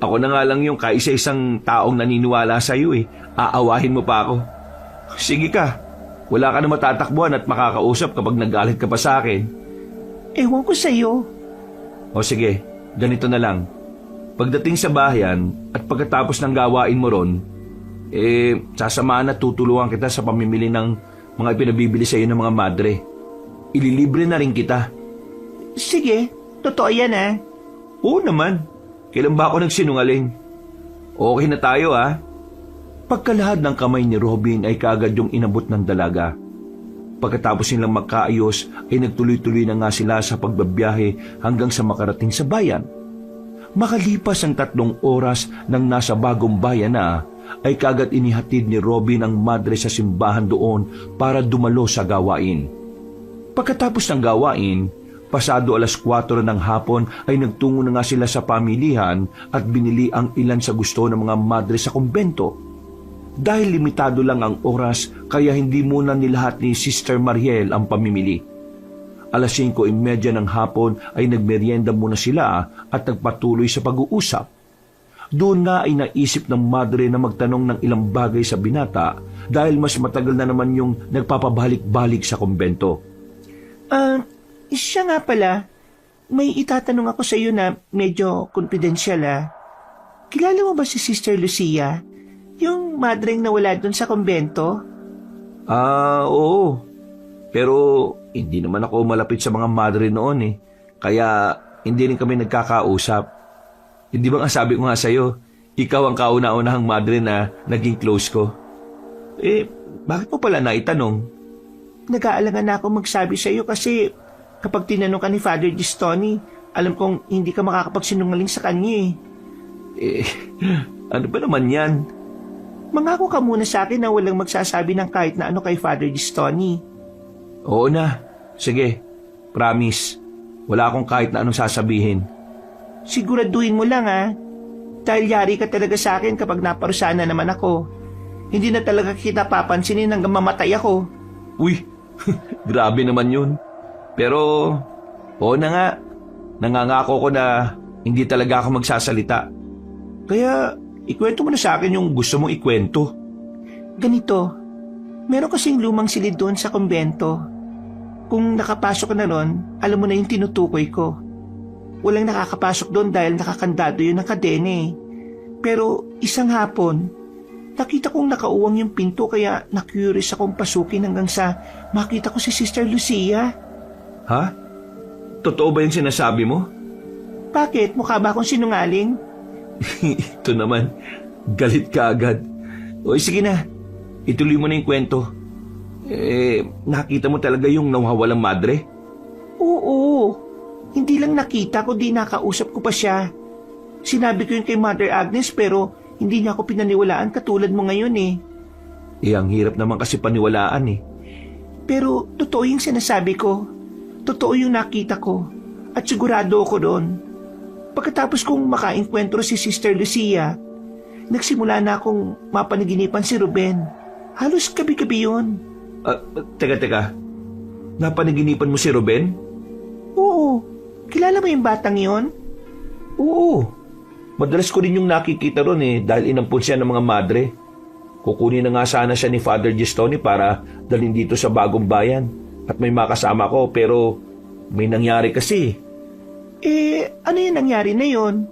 ako na nga lang yung kaisa-isang taong naniniwala sa iyo eh. Aawahin mo pa ako. Sige ka, wala ka na matatakbuhan at makakausap kapag nagalit ka pa sa akin. Ewan ko sa iyo. O sige, ganito na lang. Pagdating sa bayan at pagkatapos ng gawain mo ron, sasamahan at tutulungan kita sa pamimili ng mga pinabibili sa iyo ng mga madre. Ililibre na rin kita. Sige, totoo yan ah. Oo naman. Kailan ba ako nagsinungaling? Okay na tayo ah. Pagkalahad ng kamay ni Robin ay kaagad yung inabot ng dalaga. Pagkatapos nilang magkaayos ay nagtuloy-tuloy na nga sila sa pagbabiyahe hanggang sa makarating sa bayan. Makalipas ang 3 oras nang nasa bagong bayan na, ay kaagad inihatid ni Robin ang madre sa simbahan doon para dumalo sa gawain. Pagkatapos ng gawain, pasado 4:00 ng hapon ay nagtungo na nga sila sa pamilihan at binili ang ilan sa gusto ng mga madre sa kumbento. Dahil limitado lang ang oras, kaya hindi muna nilahat ni Sister Mariel ang pamimili. 5:30 ng hapon ay nagmeryenda muna sila at nagpatuloy sa pag-uusap. Doon nga ay naisip ng madre na magtanong ng ilang bagay sa binata dahil mas matagal na naman yung nagpapabalik-balik sa kumbento. Siya nga pala, may itatanong ako sa iyo na medyo confidential ah. Kilala mo ba si Sister Lucia? Yung madreng nawala doon sa kumbento? Oo. Pero hindi naman ako malapit sa mga madre noon eh. Kaya hindi rin kami nagkakausap. Hindi ba nga sabi ko nga sa'yo, ikaw ang kauna-unahang madre na naging close ko? Bakit mo pala naitanong? Nag-aalangan na ako magsabi sa iyo kasi kapag tinanong ka ni Father Gistoni, alam kong hindi ka makakapagsinungaling sa kanya eh. Ano ba naman yan? Mangako ka muna sa akin na walang magsasabi ng kahit na ano kay Father Gistoni. Oo na. Sige. Promise. Wala akong kahit na anong sasabihin. Siguraduhin mo lang ah. Dahil yari ka talaga sa akin kapag naparusahan na naman ako. Hindi na talaga kita papansinin hanggang mamatay ako. Uy, grabe naman yun. Pero, oo na nga. Nangangako ko na hindi talaga ako magsasalita. Kaya, ikwento mo na sa akin yung gusto mong ikwento. Ganito, meron kasing lumang silid doon sa kumbento. Kung nakapasok ka na ron, alam mo na yung tinutukoy ko. Walang nakakapasok doon dahil nakakandado yun ng kadena eh. Pero isang hapon, Nakita kong nakauwang yung pinto kaya na-curious akong pasukin hanggang sa makita ko si Sister Lucia. Ha? Totoo ba yung sinasabi mo? Bakit? Mukha ba akong sinungaling? Ito naman, galit ka agad. O sige na, ituloy mo na yung kwento. Nakita mo talaga yung nawawalang madre? Oo. Hindi lang nakita ko, di nakausap ko pa siya. Sinabi ko yun kay Mother Agnes pero hindi niya ako pinaniwalaan katulad mo ngayon eh. Ang hirap naman kasi paniwalaan eh. Pero totoo yung sinasabi ko. Totoo yung nakita ko. At sigurado ako doon. Pagkatapos kong makainkwentro si Sister Lucia, nagsimula na akong mapanaginipan si Ruben. Halos gabi-gabi yun. Teka. Napanaginipan mo si Ruben? Oo. Kilala mo yung batang yon? Oo. Madalas ko rin yung nakikita ron dahil inampun siya ng mga madre. Kukunin na nga sana siya ni Father Gistoni para dalhin dito sa bagong bayan. At may makasama ko pero may nangyari kasi. Ano yung nangyari na yon?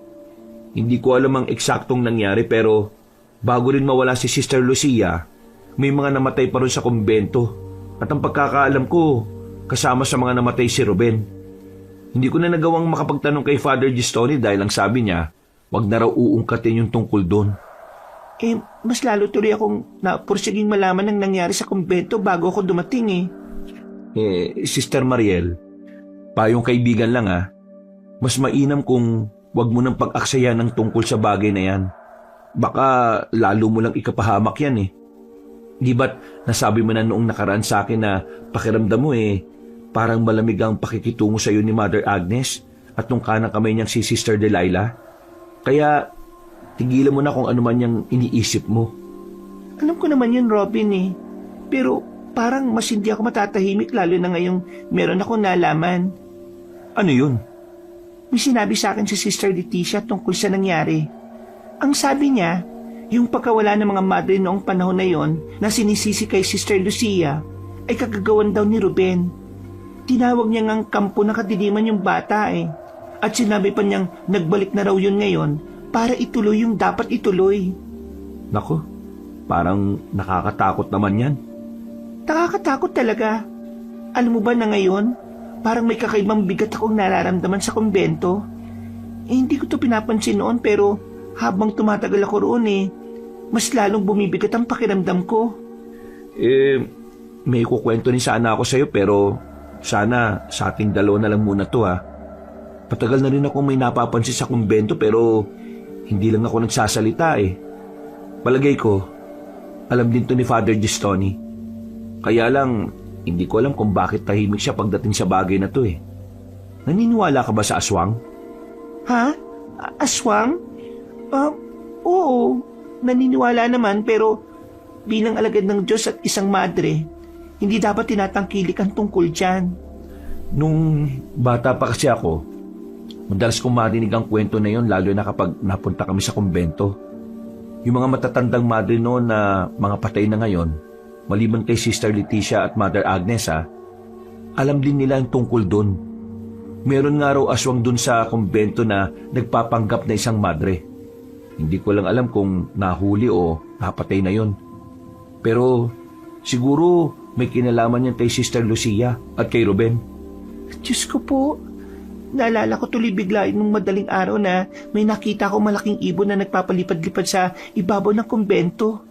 Hindi ko alam ang eksaktong nangyari pero bago rin mawala si Sister Lucia, may mga namatay pa rin sa kumbento. At ang pagkakaalam ko, kasama sa mga namatay si Ruben. Hindi ko na nagawang makapagtanong kay Father Gistoni dahil ang sabi niya, wag na raw uungkatin yung tungkol doon. Mas lalo tuloy akong napursiging malaman ang nangyari sa kumbento bago ako dumating Sister Mariel, payong kaibigan lang mas mainam kung wag mo nang pag-aksaya ng tungkol sa bagay na yan. Baka lalo mo lang ikapahamak yan Di ba't nasabi mo na noong nakaraan sa akin na pakiramdam mo parang malamig ang pakikitungo sa iyo ni Mother Agnes at nung kanang kamay niyang si Sister Delilah? Kaya tigilan mo na kung ano man yung iniisip mo. Alam ko naman yun, Robin Pero parang mas hindi ako matatahimik lalo na ngayong meron akong nalaman. Ano yun? May sinabi sa akin si Sister Leticia tungkol sa nangyari. Ang sabi niya, yung pagkawala ng mga madre noong panahon na yon na sinisisi kay Sister Lucia ay kagagawan daw ni Ruben. Tinawag niya ngang kampo na kadiliman yung bata At sinabi pa niyang nagbalik na raw yun ngayon para ituloy yung dapat ituloy. Nako, parang nakakatakot naman yan. Nakakatakot talaga. Alam mo ba na ngayon, parang may kakaibang bigat akong nararamdaman sa kumbento. Hindi ko to pinapansin noon pero habang tumatagal ako roon mas lalong bumibigat ang pakiramdam ko. May kukwento ni sana ako sa'yo pero sana sa ating dalawa na lang muna to Patagal na rin ako may napapansin sa kumbento pero hindi lang ako nagsasalita Palagay ko, alam din to ni Father Gistoni. Kaya lang, hindi ko alam kung bakit tahimik siya pagdating sa bagay na to Naniniwala ka ba sa aswang? Ha? Aswang? Oo, naniniwala naman pero bilang alagad ng Diyos at isang madre, hindi dapat tinatangkilik ang tungkol dyan. Nung bata pa kasi ako, madalas kong marinig ang kwento na yon lalo na kapag napunta kami sa kumbento. Yung mga matatandang madre noon na mga patay na ngayon, maliban kay Sister Leticia at Mother Agnes alam din nila ang tungkol doon. Meron nga raw aswang doon sa kumbento na nagpapanggap na isang madre. Hindi ko lang alam kung nahuli o napatay na yon. Pero siguro may kinalaman yan kay Sister Lucia at kay Ruben. Diyos ko po, naalala ko tuloy bigla nung madaling araw na may nakita ko malaking ibon na nagpapalipad-lipad sa ibabaw ng kumbento.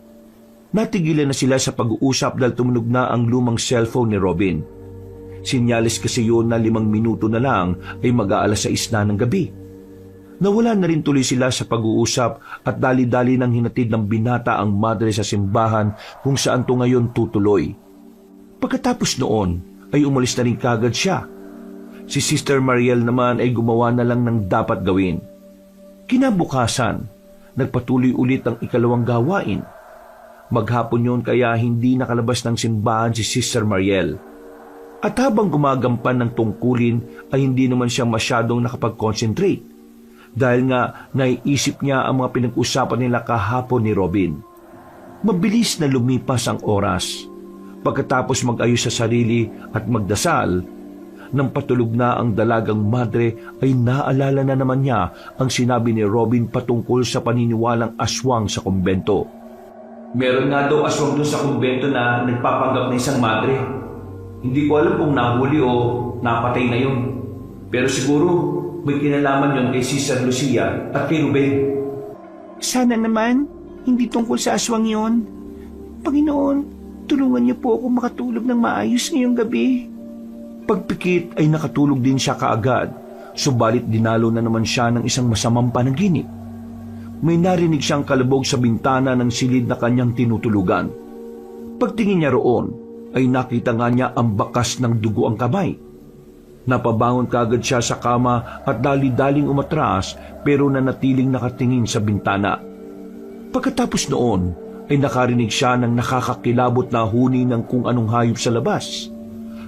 Natigilan na sila sa pag-uusap dahil tumunog na ang lumang cellphone ni Robin. Sinyalis kasi yun na 5 minuto na lang ay mag-aalas 6 na ng gabi. Nawala na rin tuloy sila sa pag-uusap at dali-dali nang hinatid ng binata ang madre sa simbahan kung saan to ngayon tutuloy. Pagkatapos noon ay umalis na rin kagad siya. Si Sister Mariel naman ay gumawa na lang ng dapat gawin. Kinabukasan, nagpatuloy ulit ang ikalawang gawain. Maghapon yun kaya hindi nakalabas ng simbahan si Sister Mariel. At habang gumagampan ng tungkulin ay hindi naman siya masyadong nakapag-concentrate dahil nga naiisip niya ang mga pinag-usapan nila kahapon ni Robin. Mabilis na lumipas ang oras. Pagkatapos mag-ayos sa sarili at magdasal, nang patulog na ang dalagang madre ay naalala na naman niya ang sinabi ni Robin patungkol sa paniniwalang aswang sa kumbento. Meron nga daw aswang doon sa kumbento na nagpapanggap na isang madre. Hindi ko alam kung nahuli o napatay na yun. Pero siguro may kinalaman yun kay Sister Lucia at kay Ruben. Sana naman, hindi tungkol sa aswang yon. Panginoon, tulungan niyo po ako makatulog ng maayos ngayong gabi. Pagpikit ay nakatulog din siya kaagad, subalit dinalo na naman siya ng isang masamang panaginip. May narinig siyang kalabog sa bintana ng silid na kanyang tinutulugan. Pagtingin niya roon, ay nakita nga niya ang bakas ng dugo ang kamay. Napabangon kaagad siya sa kama at dali-daling umatras pero nanatiling nakatingin sa bintana. Pagkatapos noon, ay nakarinig siya ng nakakakilabot na huni ng kung anong hayop sa labas.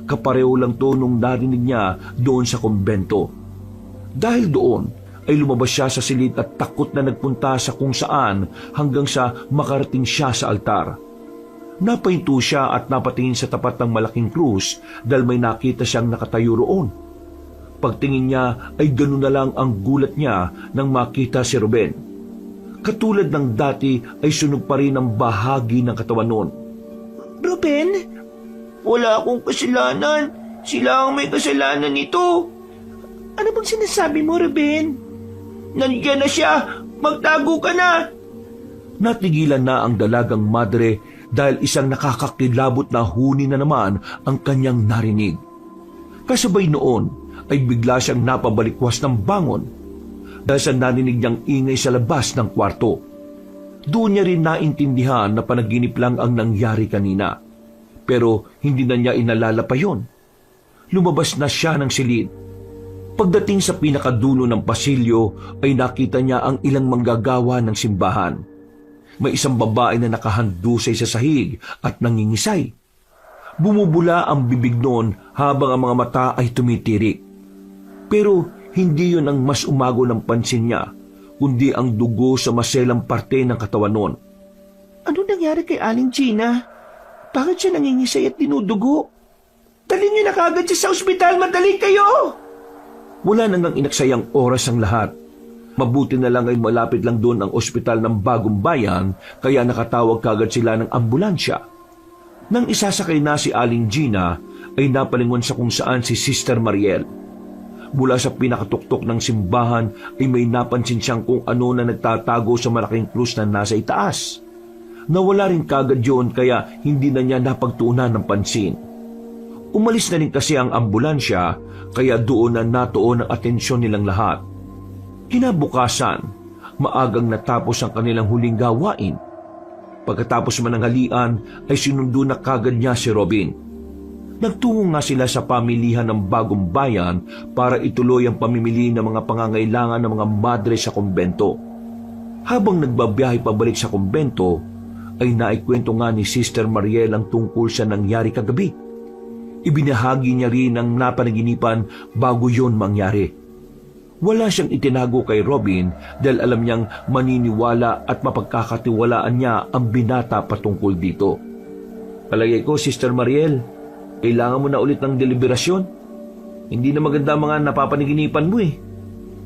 Kapareho lang to nung narinig niya doon sa kumbento. Dahil doon, ay lumabas siya sa silid at takot na nagpunta sa kung saan hanggang sa makarating siya sa altar. Napahinto siya at napatingin sa tapat ng malaking krus dahil may nakita siyang nakatayo roon. Pagtingin niya ay ganoon na lang ang gulat niya nang makita si Ruben. Katulad ng dati ay sunog pa rin ang bahagi ng katawan noon. Ruben, wala akong kasalanan. Sila ang may kasalanan nito. Ano bang sinasabi mo, Ruben? Nandiyan na siya! Magtago ka na! Natigilan na ang dalagang madre dahil isang nakakakilabot na huni na naman ang kanyang narinig. Kasabay noon ay bigla siyang napabalikwas ng bangon dahil sa narinig niyang ingay sa labas ng kwarto. Doon niya rin naintindihan na panaginip lang ang nangyari kanina. Pero hindi na niya inalala pa yon. Lumabas na siya ng silid. Pagdating sa pinakadulo ng pasilyo ay nakita niya ang ilang manggagawa ng simbahan. May isang babae na nakahandusay sa sahig at nangingisay. Bumubula ang bibig noon habang ang mga mata ay tumitirik. Pero hindi yun ang mas umago ng pansin niya, kundi ang dugo sa maselang parte ng katawan noon. Ano nangyari kay Aling Gina? Bakit siya nangingisay at dinudugo? Dali niyo na kagad siya sa ospital, madali kayo! Wala nang inaksayang oras ang lahat. Mabuti na lang ay malapit lang doon ang ospital ng Bagong Bayan, kaya nakatawag kagad sila ng ambulansya. Nang isasakay na si Aling Gina, ay napalingon sa kung saan si Sister Mariel. Mula sa pinakatuktok ng simbahan ay may napansin siyang kung ano na nagtatago sa malaking krus na nasa itaas. Nawala rin kagad yun kaya hindi na niya napagtuunan ng pansin. Umalis na rin kasi ang ambulansya kaya doon na natuon ang atensyon nilang lahat. Kinabukasan, maagang natapos ang kanilang huling gawain. Pagkatapos mananghalian ay sinundo na kagad niya si Robin. Nagtungo nga sila sa pamilihan ng Bagong Bayan para ituloy ang pamimili ng mga pangangailangan ng mga madre sa kumbento. Habang nagbabiyahe pabalik sa kumbento, ay naikwento nga ni Sister Mariel ang tungkol sa nangyari kagabi. Ibinahagi niya rin ang napanaginipan bago yon mangyari. Wala siyang itinago kay Robin dahil alam niyang maniniwala at mapagkakatiwalaan niya ang binata patungkol dito. Palagay ko, Sister Mariel, kailangan mo na ulit ng deliberasyon. Hindi na maganda mga napapanaginipan mo eh.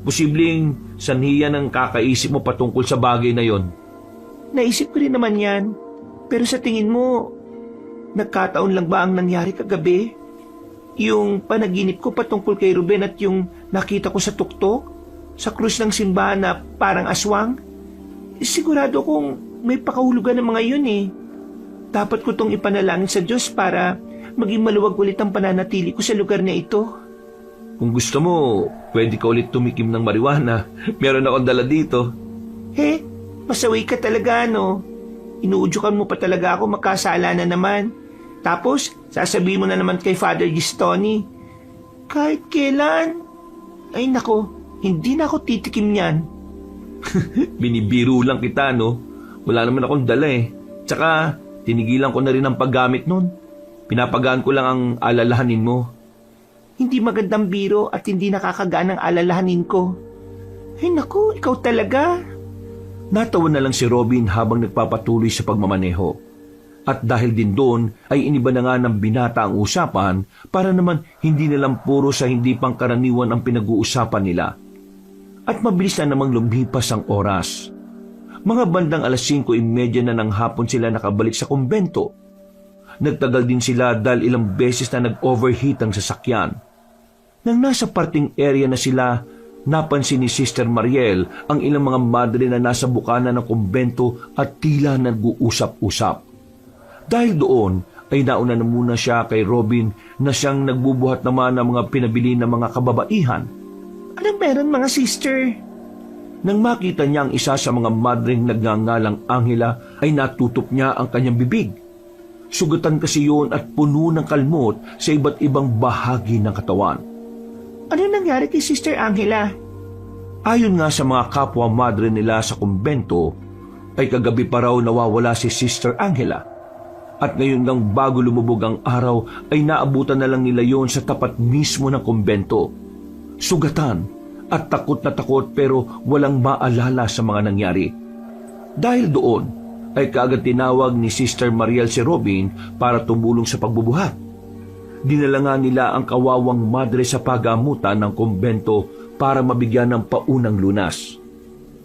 Posibleng sanhiya ng kakaisip mo patungkol sa bagay na yon. Naisip ko rin naman yan. Pero sa tingin mo, nagkataon lang ba ang nangyari kagabi? Yung panaginip ko patungkol kay Ruben at yung nakita ko sa tuktok, sa krus ng simbahan na parang aswang? Sigurado kong may pakahulugan ng mga yun eh. Dapat ko tong ipanalangin sa Diyos para maging maluwag ulit ang pananatili ko sa lugar na ito. Kung gusto mo, pwede ka ulit tumikim ng marijuana. Meron akong dala dito. He, masaway ka talaga no? Inuudyukan mo pa talaga ako, makasala na naman. Tapos, sasabihin mo na naman kay Father Gistoni. Kahit kailan? Ay nako, hindi na ako titikim niyan. Binibiro lang kita, no? Wala naman akong dala eh. Tsaka, tinigilan ko na rin ang paggamit nun. Pinapagaan ko lang ang alalahanin mo. Hindi magandang biro at hindi nakakagaan ang alalahanin ko. Ay nako, ikaw talaga. Natawa na lang si Robin habang nagpapatuloy sa pagmamaneho. At dahil din doon ay iniba na nga ng binata ang usapan para naman hindi nalang puro sa hindi pangkaraniwan ang pinag-uusapan nila. At mabilis na namang lumipas ang oras. Mga bandang 5:30 na ng hapon sila nakabalik sa kumbento. Nagtagal din sila dahil ilang beses na nag-overheat ang sasakyan. Nang nasa parting area na sila, napansin ni Sister Mariel ang ilang mga madre na nasa bukana ng kumbento at tila nag-uusap-usap. Dahil doon ay nauna na muna siya kay Robin na siyang nagbubuhat naman ng mga pinabili ng mga kababaihan. Anong meron mga sister? Nang makita niya ang isa sa mga madreng nagngangalang Angela ay natutop niya ang kanyang bibig. Sugatan kasi yun at puno ng kalmot sa iba't ibang bahagi ng katawan. Ano nangyari kay Sister Angela? Ayon nga sa mga kapwa madre nila sa kumbento, ay kagabi pa raw nawawala si Sister Angela. At ngayon lang bago lumubog ang araw ay naabutan na lang nila yon sa tapat mismo ng kumbento. Sugatan at takot na takot pero walang maalala sa mga nangyari. Dahil doon ay kaagad tinawag ni Sister Mariel si Robin para tumulong sa pagbubuhat. Dinala nga nila ang kawawang madre sa pagamutan ng kumbento para mabigyan ng paunang lunas.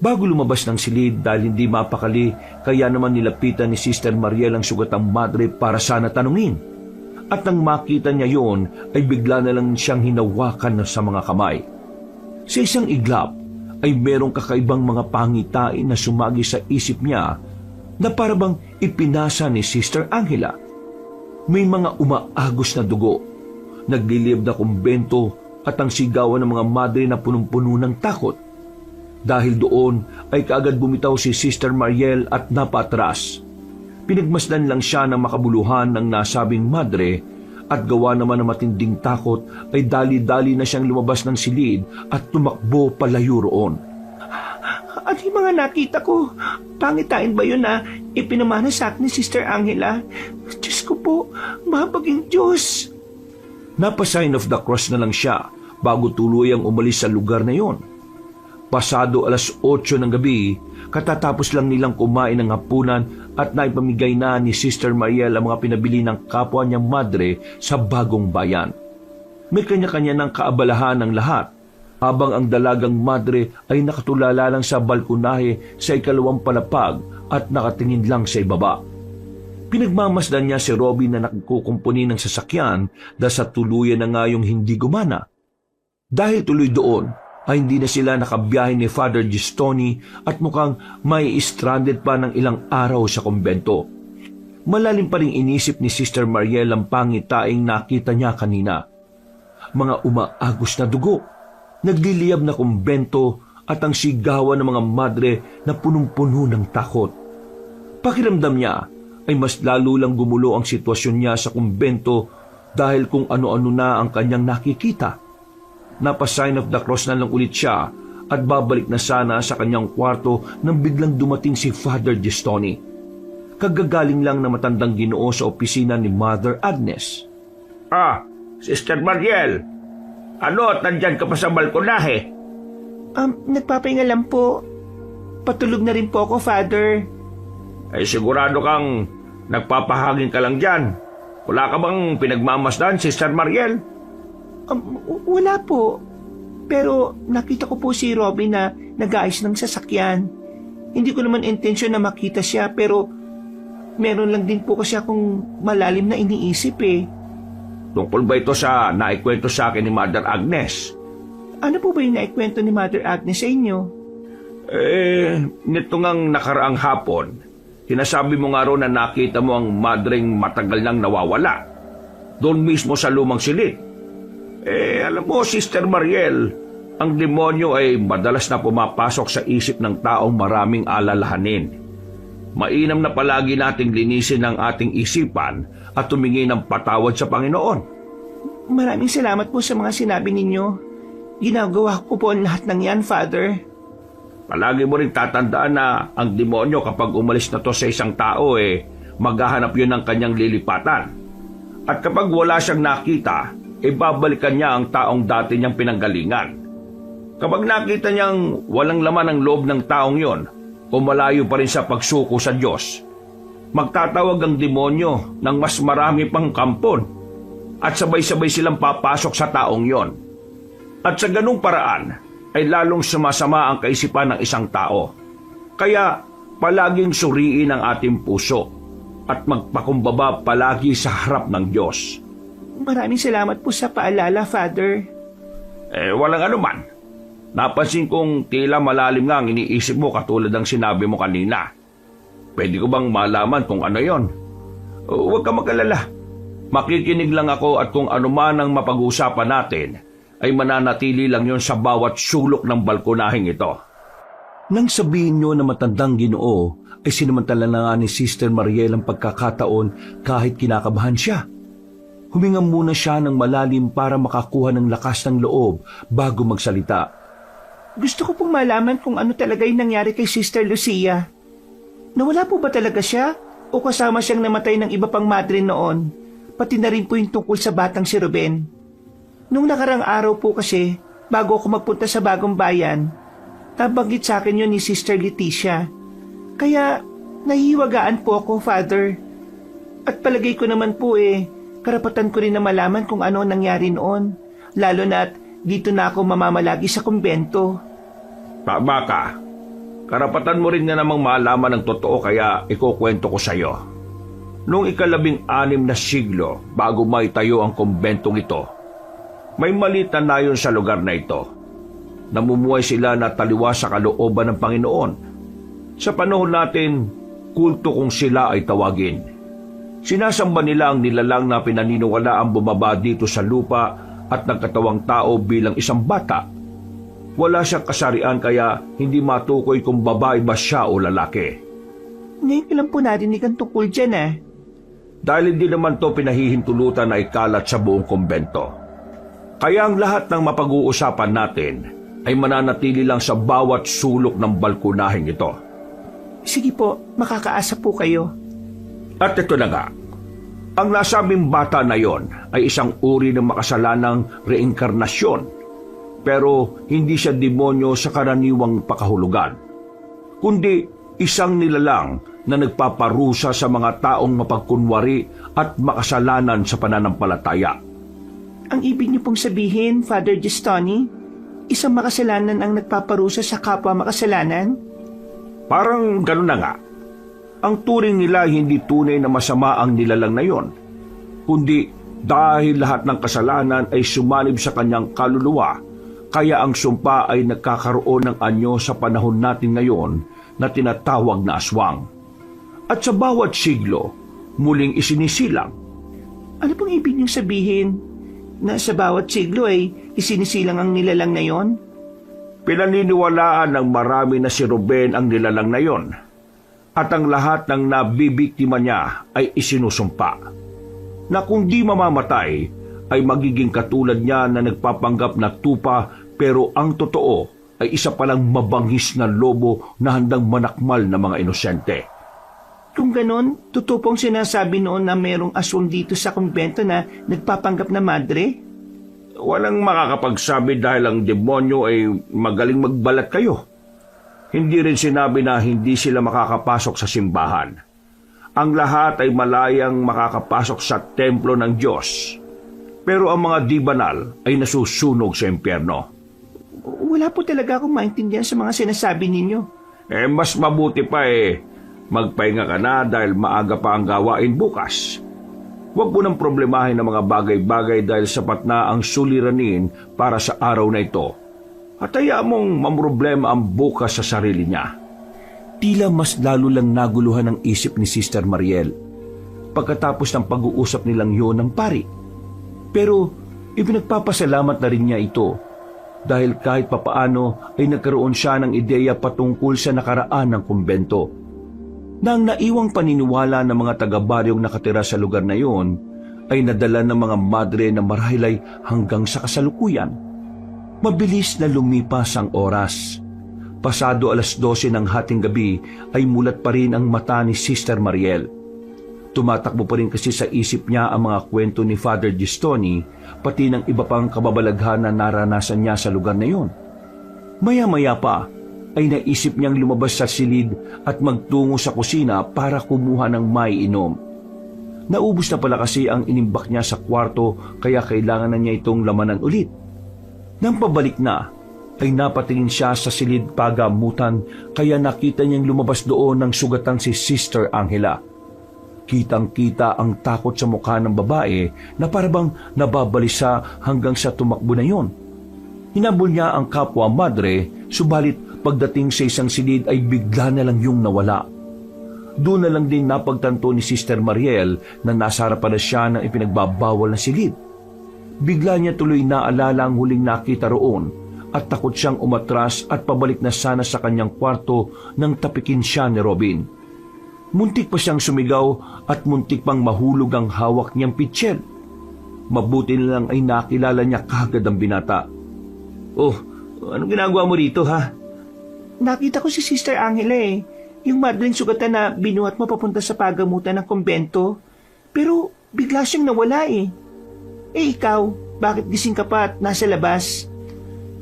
Bago lumabas ng silid dahil hindi mapakali, kaya naman nilapitan ni Sister Mariel ang sugatang madre para sana tanungin. At nang makita niya yon, ay bigla na lang siyang hinawakan sa mga kamay. Sa isang iglap, ay merong kakaibang mga pangitain na sumagi sa isip niya na parabang ipinasa ni Sister Angela. May mga umaagos na dugo, nagliliyab na kumbento at ang sigawan ng mga madre na punong-puno ng takot. Dahil doon ay kaagad bumitaw si Sister Mariel at napatras. Pinagmasdan lang siya ng makabuluhan ng nasabing madre at gawa naman ng matinding takot ay dali-dali na siyang lumabas ng silid at tumakbo palayo roon. Ano yung mga nakita ko? Pangitain ba yun na ipinamana sa akin ni Sister Angela? Diyos ko po, mabaging Diyos. Napa-sign of the cross na lang siya bago tuluyang umalis sa lugar na yon. Pasado 8:00 ng gabi, katatapos lang nilang kumain ng hapunan at naipamigay na ni Sister Mariel ang mga pinabili ng kapwa niyang madre sa bagong bayan. May kanya-kanya ng kaabalahan ng lahat, habang ang dalagang madre ay nakatulala lang sa balkonahe sa ikalawang palapag at nakatingin lang sa ibaba. Pinagmamasdan niya si Robin na nakukumpuni ng sasakyan dahil sa tuluyan na nga yung hindi gumana. Dahil tuloy doon, ay hindi na sila nakabiyahe ni Father Gistoni at mukhang may stranded pa ng ilang araw sa kumbento. Malalim pa rin inisip ni Sister Mariel ang pangitaing nakita niya kanina. Mga umaagos na dugo, nagliliyab na kumbento at ang sigawan ng mga madre na punong-puno ng takot. Pakiramdam niya ay mas lalo lang gumulo ang sitwasyon niya sa kumbento dahil kung ano-ano na ang kanyang nakikita. Napa-sign of the cross na lang ulit siya at babalik na sana sa kanyang kwarto nang biglang dumating si Father Gistoni. Kagagaling lang na matandang Ginoo sa opisina ni Mother Agnes. Sister Mariel, ano at nandyan ka pa sa balkonahe? Nagpapahinga lang po. Patulog na rin po ako, Father. Ay sigurado kang nagpapahangin ka lang dyan. Wala ka bang pinagmamasdan, Sister Mariel? Wala po. Pero nakita ko po si Robin na nag-aayos ng sasakyan. Hindi ko naman intensyon na makita siya pero meron lang din po kasi akong malalim na iniisip eh. Tungkol ba ito sa naikwento sa akin ni Mother Agnes? Ano po ba yung naikwento ni Mother Agnes sa inyo? Nito ngang nakaraang hapon, sinasabi mo nga raw na nakita mo ang madreng matagal nang nawawala. Doon mismo sa lumang silid. Alam mo, Sister Mariel, ang demonyo ay madalas na pumapasok sa isip ng taong maraming alalahanin. Mainam na palagi nating linisin ang ating isipan at tumingi ng patawad sa Panginoon. Maraming salamat po sa mga sinabi ninyo. Ginagawa ko po ang lahat ng yan, Father. Palagi mo rin tatandaan na ang demonyo kapag umalis na to sa isang tao, maghahanap yun ng kanyang lilipatan. At kapag wala siyang nakita, babalikan niya ang taong dati niyang pinanggalingan. Kapag nakita niyang walang laman ang loob ng taong yon, o malayo pa rin sa pagsuko sa Diyos, magtatawag ang demonyo ng mas marami pang kampon at sabay-sabay silang papasok sa taong yon. At sa ganung paraan ay lalong sumasama ang kaisipan ng isang tao. Kaya Palaging suriin ang ating puso at magpakumbaba palagi sa harap ng Diyos. Maraming salamat po sa paalala, Father. Walang anuman. Napansin kong tila malalim nga ang iniisip mo katulad ng sinabi mo kanina. Pwede ko bang malaman kung ano yon? Huwag ka mag-alala. Makikinig lang ako at kung ano man ang mapag-uusapan natin, ay mananatili lang yon sa bawat sulok ng balkonahing ito. Nang sabihin nyo na matandang Ginoo, ay sinamantala na nga ni Sister Mariel ang pagkakataon kahit kinakabahan siya. Huminga muna siya ng malalim para makakuha ng lakas ng loob bago magsalita. Gusto ko pong malaman kung ano talaga yung nangyari kay Sister Lucia. Nawala po ba talaga siya? O kasama siyang namatay ng iba pang madre noon? Pati na rin po yung tungkol sa batang si Ruben. Nung nakarang araw po kasi, bago ako magpunta sa bagong bayan, nabanggit sa akin yun ni Sister Leticia. Kaya, nahihiwagaan po ako, Father. At palagay ko naman po karapatan ko rin na malaman kung ano nangyari noon. Lalo na't dito na ako mamamalagi sa kumbento. Tama ka. Karapatan mo rin na namang malaman ng totoo kaya ikukwento ko sa iyo. Noong 16 na siglo bago maitayo ang kumbentong ito, may maliit na nayon sa lugar na ito. Namumuhay sila na taliwa sa kalooban ng Panginoon. Sa panahon natin, kulto kung sila ay tawagin. Sinasamba nila ang nilalang na pinaniniwala ang bumaba dito sa lupa at nagkatawang tao bilang isang bata. Wala siyang kasarian kaya hindi matukoy kung babae ba siya o lalaki. Ngayon ko lang po narinig ang tungkol dyan Dahil hindi naman to pinahihintulutan na ikalat sa buong kumbento. Kaya ang lahat ng mapag-uusapan natin ay mananatili lang sa bawat sulok ng balkonahing ito. Sige po, makakaasa po kayo. At ito na nga, ang nasabing bata na yon ay isang uri ng makasalanang reinkarnasyon. Pero hindi siya demonyo sa karaniwang pakahulugan, kundi isang nilalang na nagpaparusa sa mga taong mapagkunwari at makasalanan sa pananampalataya. Ang ibig niyo pong sabihin, Father Gestoni, isang makasalanan ang nagpaparusa sa kapwa makasalanan? Parang gano'n na nga. Ang turing nila hindi tunay na masama ang nilalang na yon, kundi dahil lahat ng kasalanan ay sumanib sa kanyang kaluluwa, kaya ang sumpa ay nagkakaroon ng anyo sa panahon natin ngayon na tinatawag na aswang. At sa bawat siglo, muling isinisilang. Ano pong ibig niyong sabihin na sa bawat siglo ay isinisilang ang nilalang na yon? Pinaniniwalaan ng marami na si Ruben ang nilalang na yon, at ang lahat ng nabibiktima niya ay isinusumpa na kung di mamamatay ay magiging katulad niya na nagpapanggap na tupa, pero ang totoo ay isa palang mabangis na lobo na handang manakmal na mga inosente. Kung ganon, totoo pong sinasabi noon na mayroong aswang dito sa kumbento na nagpapanggap na madre? Walang makakapagsabi dahil ang demonyo ay magaling magbalat kayo. Hindi rin sinabi na hindi sila makakapasok sa simbahan. Ang lahat ay malayang makakapasok sa templo ng Diyos. Pero ang mga di banal ay nasusunog sa impyerno. Wala po talaga akong maintindihan sa mga sinasabi ninyo. Mas mabuti pa magpahinga ka na dahil maaga pa ang gawain bukas. Huwag mo nang problemahin ang mga bagay-bagay dahil sapat na ang suliranin para sa araw na ito. At hayaan mong mamroblema ang bukas sa sarili niya. Tila mas lalo lang naguluhan ang isip ni Sister Mariel pagkatapos ng pag-uusap nilang yun ng pari. Pero ipinagpapasalamat na rin niya ito dahil kahit papaano ay nagkaroon siya ng ideya patungkol sa nakaraan ng kumbento. Nang naiwang paniniwala ng mga taga-baryong nakatira sa lugar na iyon ay nadala ng mga madre na marahil hanggang sa kasalukuyan. Mabilis na lumipas ang oras. Pasado 12:00 ng hating gabi ay mulat pa rin ang mata ni Sister Mariel. Tumatakbo pa rin kasi sa isip niya ang mga kwento ni Father Gestoni, pati ng iba pang kababalaghan na naranasan niya sa lugar na iyon. Maya-maya pa ay naisip niyang lumabas sa silid at magtungo sa kusina para kumuha ng may inom. Naubos na pala kasi ang inimbak niya sa kwarto kaya kailangan na niya itong lamanan ulit. Nang pabalik na, ay napatingin siya sa silid pagamutan kaya nakita niyang lumabas doon ng sugatan si Sister Angela. Kitang-kita ang takot sa mukha ng babae na parabang nababalisa hanggang sa tumakbo na yon. Hinabol niya ang kapwa madre, subalit pagdating sa isang silid ay bigla na lang yung nawala. Doon na lang din napagtanto ni Sister Mariel na nasa harapan na siya ng ipinagbabawal na silid. Bigla niya tuloy naalala ang huling nakita roon at takot siyang umatras at pabalik na sana sa kanyang kwarto nang tapikin siya ni Robin. Muntik pa siyang sumigaw at muntik pang mahulog ang hawak niyang pitsyel. Mabuti na lang ay nakilala niya kagad ang binata. "Oh, anong ginagawa mo rito, ha?" Nakita ko si Sister Angela yung madling sugatan na binuhat mo papunta sa pagamutan ng kumbento. Pero bigla siyang nawala ikaw, bakit gising ka pa at nasa labas?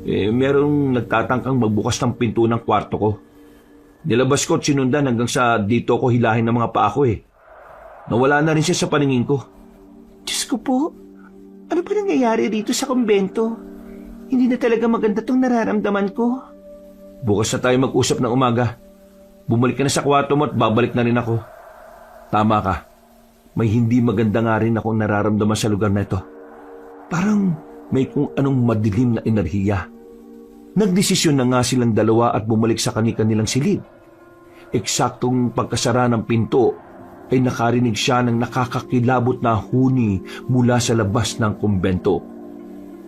Merong nagtatangkang magbukas ng pinto ng kwarto ko. Nilabas ko at sinundan hanggang sa dito ko hilahin ng mga paa ko Nawala na rin siya sa paningin ko. Diyos ko po, ano ba nangyayari dito sa kumbento? Hindi na talaga maganda tong nararamdaman ko. Bukas na tayo mag-usap ng umaga. Bumalik ka na sa kwarto mo at babalik na rin ako. Tama ka. May hindi maganda nga rin akong nararamdaman sa lugar na ito. Parang may kung anong madilim na enerhiya. Nagdesisyon na nga silang dalawa at bumalik sa kanilang silid. Eksaktong pagkasara ng pinto ay nakarinig siya ng nakakakilabot na huni mula sa labas ng kumbento.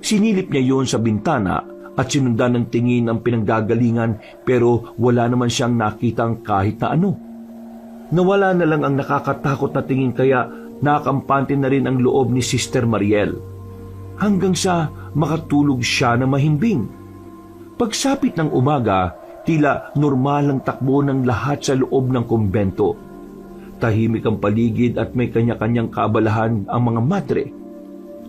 Sinilip niya yon sa bintana at sinundan ng tingin ang pinanggagalingan pero wala naman siyang nakitang kahit na ano. Nawala na lang ang nakakatakot na tingin kaya nakampante na rin ang loob ni Sister Mariel. Hanggang sa makatulog siya na mahimbing. Pagsapit ng umaga, tila normal ang takbo ng lahat sa loob ng kumbento. Tahimik ang paligid at may kanya-kanyang kaabalahan ang mga madre.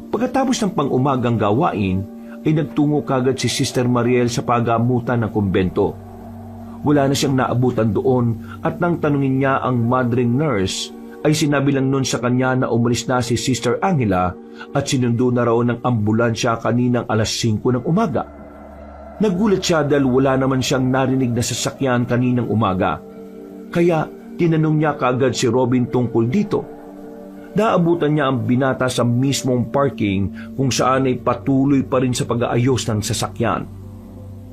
Pagkatapos ng pang-umagang gawain, ay nagtungo kagad si Sister Mariel sa pagamutan ng kumbento. Wala na siyang naabutan doon at nang tanungin niya ang madring nurse, ay sinabi lang nun sa kanya na umalis na si Sister Angela at sinundo na raw ng ambulansya kaninang alas 5 ng umaga. Nagulat siya dahil wala naman siyang narinig na sasakyan kaninang umaga. Kaya tinanong niya kaagad si Robin tungkol dito. Naabutan niya ang binata sa mismong parking kung saan ay patuloy pa rin sa pag-aayos ng sasakyan.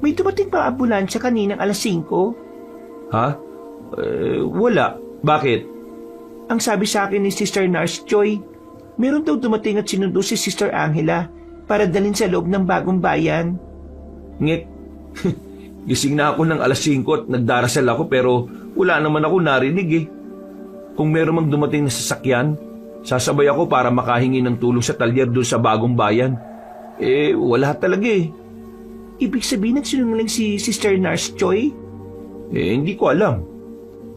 May dumating pa ambulansya kaninang alas 5? Ha? Wala. Bakit? Ang sabi sa akin ni Sister Nurse Joy, meron daw dumating at sinundo si Sister Angela para dalhin sa loob ng bagong bayan. Ngek, gising na ako ng alas 5 at nagdarasal ako pero wala naman ako narinig Kung meron mang dumating na sasakyan, sasabay ako para makahingi ng tulong sa talyer doon sa bagong bayan. Wala talaga Ibig sabihin nagsinungaling si Sister Nurse Joy? Hindi ko alam.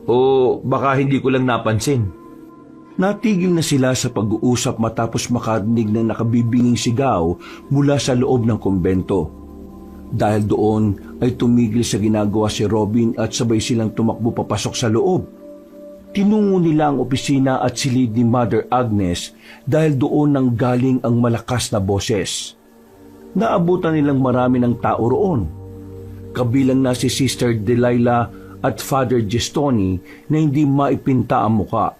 O baka hindi ko lang napansin. Natigil na sila sa pag-uusap matapos makarinig ng nakabibinging sigaw mula sa loob ng kumbento. Dahil doon ay tumigil sa ginagawa si Robin at sabay silang tumakbo papasok sa loob. Tinungo nila ang opisina at silid ni Mother Agnes dahil doon nang galing ang malakas na boses. Naabutan nilang marami ng tao roon. Kabilang na si Sister Delilah at Father Gestoni na hindi maipinta ang muka.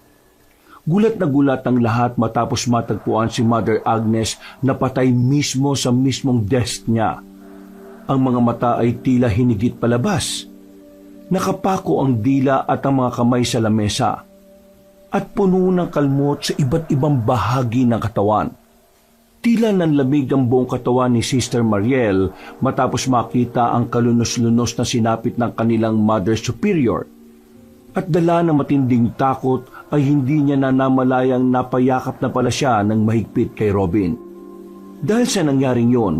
Gulat na gulat ang lahat matapos matagpuan si Mother Agnes na patay mismo sa mismong desk niya. Ang mga mata ay tila hinigit palabas. Nakapako ang dila at ang mga kamay sa lamesa. At puno ng kalmot sa iba't ibang bahagi ng katawan. Tila nanlamig ang buong katawan ni Sister Mariel matapos makita ang kalunos-lunos na sinapit ng kanilang Mother Superior. At dala ng matinding takot ay hindi niya na namalayang napayakap na pala siya ng mahigpit kay Robin. Dahil sa nangyaring yon,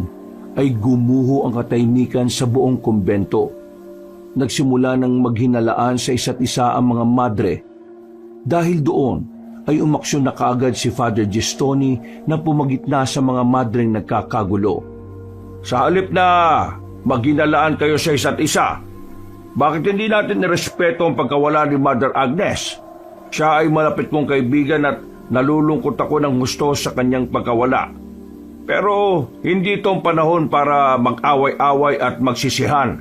ay gumuho ang katahimikan sa buong kumbento. Nagsimula ng maghinalaan sa isa't isa ang mga madre. Dahil doon, ay umaksyon na kaagad si Father Gestoni na pumagitna sa mga madreng nagkakagulo. Sa halip na maghinalaan kayo sa isa't isa, bakit hindi natin nirespeto ang pagkawala ni Mother Agnes? Siya ay malapit kong kaibigan at nalulungkot ako ng gusto sa kanyang pagkawala. Pero hindi itong panahon para mag-away-away at magsisihan.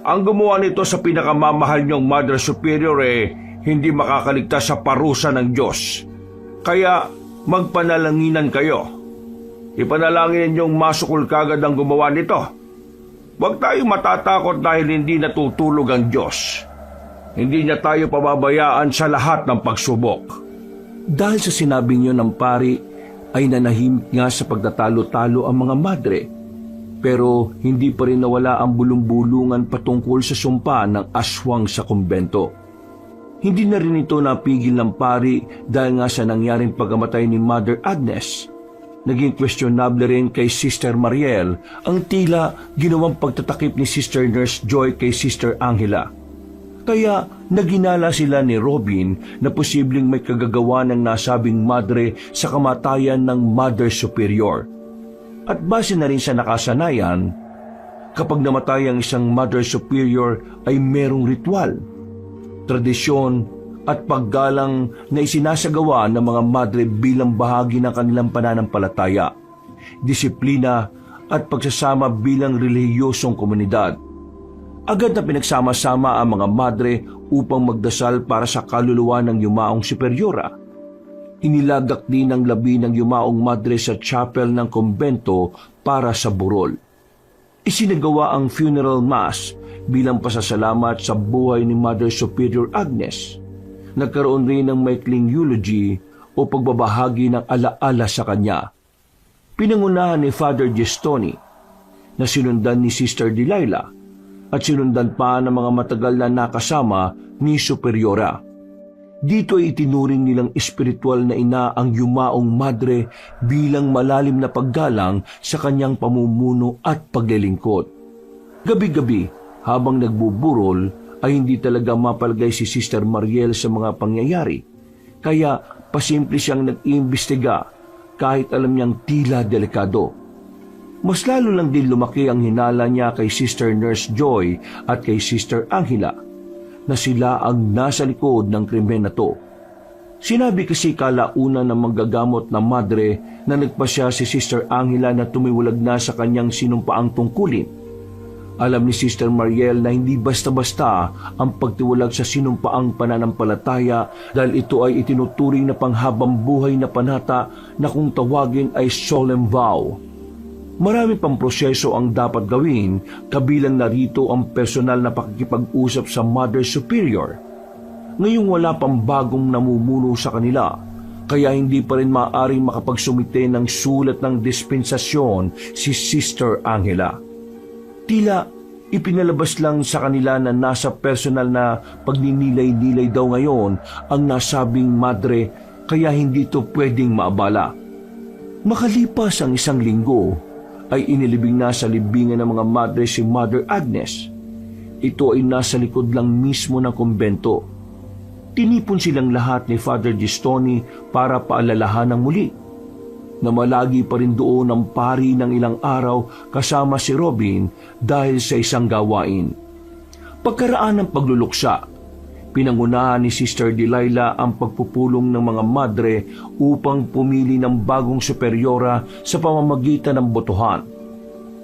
Ang gumawa nito sa pinakamamahal niyong Mother Superior hindi makakaligtas sa parusa ng Diyos. Kaya magpanalanginan kayo. Ipanalangin niyong masukol kagad ang gumawa nito. Huwag tayong matatakot dahil hindi natutulog ang Diyos. Hindi niya tayo pababayaan sa lahat ng pagsubok. Dahil sa sinabing yun ng pari, ay nanahimik nga sa pagtatalo-talo ang mga madre. Pero hindi pa rin nawala ang bulong-bulungan patungkol sa sumpa ng aswang sa kumbento. Hindi na rin ito napigil ng pari dahil nga sa nangyaring pagkamatay ni Mother Agnes. Naging questionable rin kay Sister Mariel ang tila ginawang pagtatakip ni Sister Nurse Joy kay Sister Angela. Kaya naginala sila ni Robin na posibleng may kagagawa ng nasabing madre sa kamatayan ng Mother Superior. At base na rin sa nakasanayan, kapag namatay ang isang Mother Superior ay merong ritual, tradisyon at paggalang na isinasagawa ng mga madre bilang bahagi ng kanilang pananampalataya, disiplina at pagsasama bilang relihiyosong komunidad. Agad na pinagsama-sama ang mga madre upang magdasal para sa kaluluwa ng yumaong superyora. Inilagak din ang labi ng yumaong madre sa chapel ng kumbento para sa burol. Isinagawa ang funeral mass bilang pasasalamat sa buhay ni Mother Superior Agnes. Nagkaroon rin ng maikling eulogy o pagbabahagi ng alaala sa kanya. Pinangunahan ni Father Gestoni na sinundan ni Sister Delilah at sinundan pa ng mga matagal na nakasama ni Superiora. Dito ay itinuring nilang espiritual na ina ang yumaong madre bilang malalim na paggalang sa kanyang pamumuno at paglilingkod. Gabi-gabi, habang nagbuburol, ay hindi talaga mapalagay si Sister Mariel sa mga pangyayari. Kaya pasimple siyang nag-iimbestiga kahit alam niyang tila delikado. Mas lalo lang din lumaki ang hinala niya kay Sister Nurse Joy at kay Sister Angela na sila ang nasa likod ng krimen na to. Sinabi kasi kalauna ng manggagamot na madre na nagpasya si Sister Angela na tumiwalag na sa kanyang sinumpaang tungkulin. Alam ni Sister Mariel na hindi basta-basta ang pagtiwalag sa sinumpaang pananampalataya dahil ito ay itinuturing na panghabang buhay na panata na kung tawagin ay solemn vow. Marami pang proseso ang dapat gawin, kabilang narito ang personal na pakikipag-usap sa Mother Superior. Ngayong wala pang bagong namumuno sa kanila, kaya hindi pa rin maaaring makapagsumite ng sulat ng dispensasyon si Sister Angela. Tila ipinalabas lang sa kanila na nasa personal na pagninilay-nilay daw ngayon ang nasabing madre, kaya hindi ito pwedeng maabala. Makalipas ang 1 linggo, ay inilibing na sa libingan ng mga madre si Mother Agnes. Ito ay nasa likod lang mismo ng kumbento. Tinipon silang lahat ni Father Gestoni para paalalahan ng muli. Namalagi pa rin doon ang pari ng ilang araw kasama si Robin dahil sa isang gawain. Pagkaraan ng pagluluksa, pinangunahan ni Sister Delilah ang pagpupulong ng mga madre upang pumili ng bagong superiora sa pamamagitan ng botohan.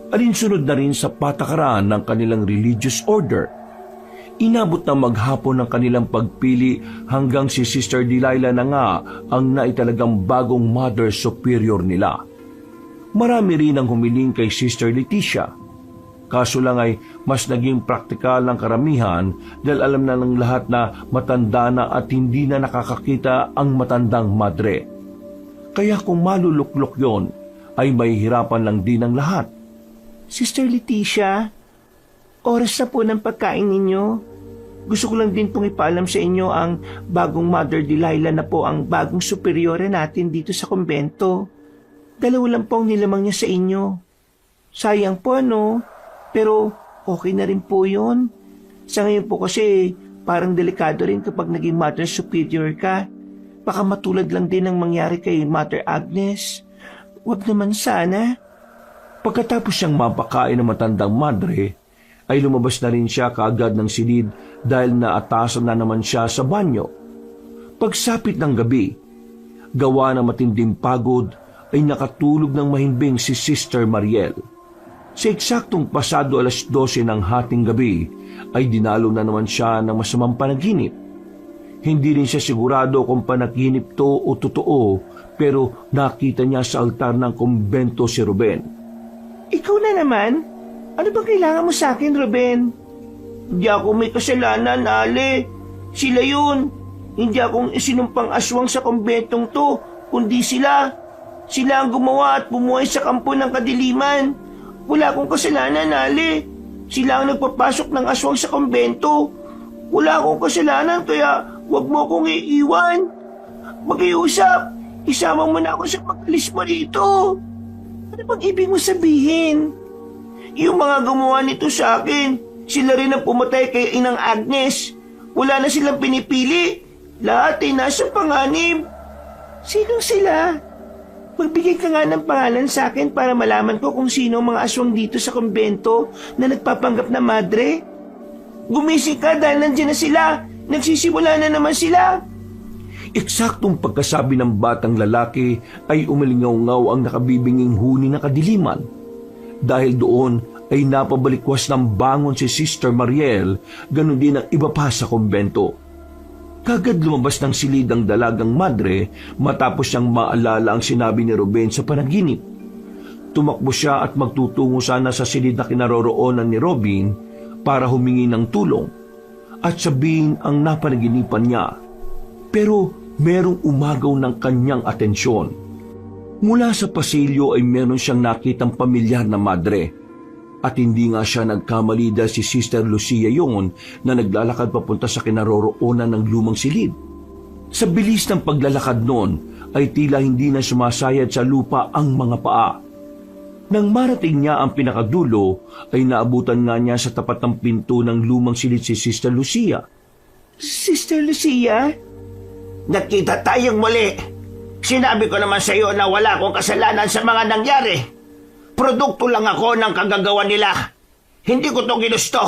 Alinsunod na rin sa patakaran ng kanilang religious order. Inabot na maghapon ng kanilang pagpili hanggang si Sister Delilah na nga ang naitalagang bagong Mother Superior nila. Marami rin ang humiling kay Sister Leticia. Kaso lang ay mas naging praktikal ang karamihan dahil alam na ng lahat na matanda na at hindi na nakakakita ang matandang madre. Kaya kung maluluklok yon, ay mahihirapan lang din ang lahat. Sister Leticia, oras na po ng pagkain ninyo. Gusto ko lang din pong ipaalam sa inyo ang bagong Mother Delilah na po ang bagong superiore natin dito sa kumbento. 2 lang po ang nilamang niya sa inyo. Sayang po pero okay na rin po yun. Sa ngayon po kasi parang delikado rin kapag naging Mother Superior ka. Baka matulad lang din ang mangyari kay Mother Agnes. Huwag naman sana. Pagkatapos siyang mapakain ng matandang madre, ay lumabas na rin siya kaagad ng silid dahil naatasan na naman siya sa banyo. Pagsapit ng gabi, gawa ng matinding pagod, ay nakatulog ng mahimbing si Sister Mariel. Sa eksaktong pasado 12:00 ng hating gabi ay dinalo na naman siya ng masamang panaginip. Hindi rin siya sigurado kung panaginip to o totoo, pero nakita niya sa altar ng kumbento si Ruben. Ikaw na naman? Ano bang kailangan mo sa akin, Ruben? Hindi ako may kasalanan, Ale. Sila yun. Hindi akong isinumpang aswang sa kumbentong to, kundi sila. Sila ang gumawa at bumuhay sa kampo ng kadiliman. Wala akong kasalanan, Ale. Sila ang nagpapasok ng aswang sa kumbento. Wala akong kasalanan, kaya huwag mo akong iiwan. Mag-iusap. Isama mo na ako sa pag-alis mo dito. Ano bang ibig mo sabihin? Yung mga gumawa nito sa akin, sila rin ang pumatay kay Inang Agnes. Wala na silang pinipili. Lahat ay nasa panganib. Sinong sila? Magbigay ka nga ng pangalan sa akin para malaman ko kung sino ang mga aswang dito sa kumbento na nagpapanggap na madre. Gumising ka dahil nandiyan na sila. Nagsisimula na naman sila. Eksaktong pagkasabi ng batang lalaki ay umalingaw-ngaw ang nakabibinging huni ng kadiliman. Dahil doon ay napabalikwas ng bangon si Sister Mariel, ganun din ang iba pa sa kumbento. Kagad lumabas ng silid ang dalagang madre matapos siyang maalala ang sinabi ni Ruben sa panaginip. Tumakbo siya at magtutungo sana sa silid na kinaroroonan ni Robin para humingi ng tulong at sabihin ang napanaginipan niya. Pero merong umagaw ng kanyang atensyon. Mula sa pasilyo ay meron siyang nakitang pamilyar na madre. At hindi nga siya nagkamali dahil si Sister Lucia yun na naglalakad papunta sa kinaroroonan ng lumang silid. Sa bilis ng paglalakad noon ay tila hindi na sumasayad sa lupa ang mga paa. Nang marating niya ang pinakadulo ay naabutan nga niya sa tapat ng pinto ng lumang silid si Sister Lucia. Sister Lucia? Nakita tayong muli. Sinabi ko naman sa iyo na wala akong kasalanan sa mga nangyari. Produkto lang ako ng kagagawa nila. Hindi ko to ginusto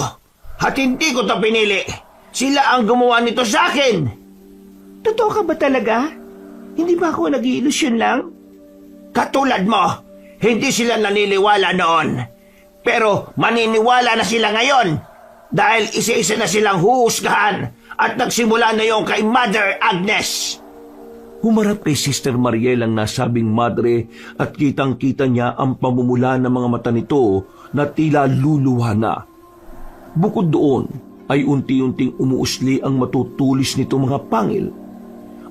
at hindi ko to pinili. Sila ang gumawa nito sa akin. Totoo ka ba talaga? Hindi ba ako nag-iilusyon lang? Katulad mo, hindi sila naniniwala noon. Pero maniniwala na sila ngayon dahil isa-isa na silang huhusgahan at nagsimula na yung kay Mother Agnes. Humarap kay Sister Mariel ang nasabing madre at kitang-kita niya ang pamumula ng mga mata nito na tila luluha na. Bukod doon ay unti-unting umuusli ang matutulis nito mga pangil.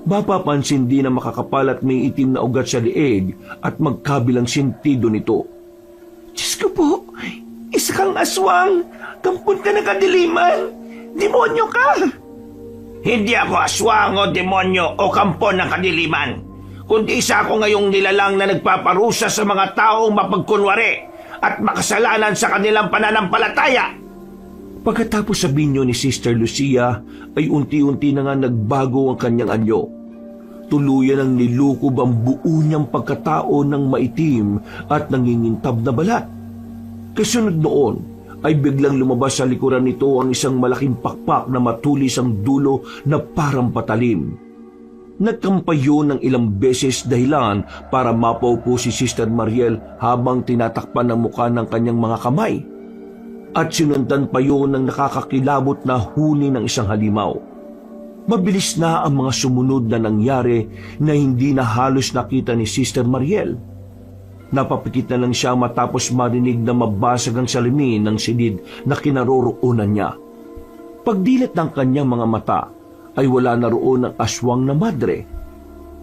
Mapapansin din na makakapal at may itim na ugat sa lieg at magkabilang sentido nito. Diyos ko po, isa kang aswang, kampon ka ng kadiliman, demonyo ka! Hindi ako aswang o demonyo o kampon ng kadiliman, kundi isa ako ngayong nilalang na nagpaparusa sa mga taong mapagkunwari at makasalanan sa kanilang pananampalataya. Pagkatapos sabihin niyo ni Sister Lucia ay unti-unti na nga nagbago ang kanyang anyo. Tuluyan ang nilukob ang buo niyang pagkatao ng maitim at nangingintab na balat. Kasunod noon ay biglang lumabas sa likuran nito ang isang malaking pakpak na matulis ang dulo na parang patalim. Nagkampay yun ng ilang beses dahilan para mapaupo si Sister Mariel habang tinatakpan ang mukha ng kanyang mga kamay. At sinundan pa yun ng nakakakilabot na huni ng isang halimaw. Mabilis na ang mga sumunod na nangyari na hindi na halos nakita ni Sister Mariel. Napapikit na lang siya matapos marinig na mabasag ang salamin ng silid na kinaroroonan niya. Pagdilat ng kanyang mga mata ay wala na roon ang aswang na madre.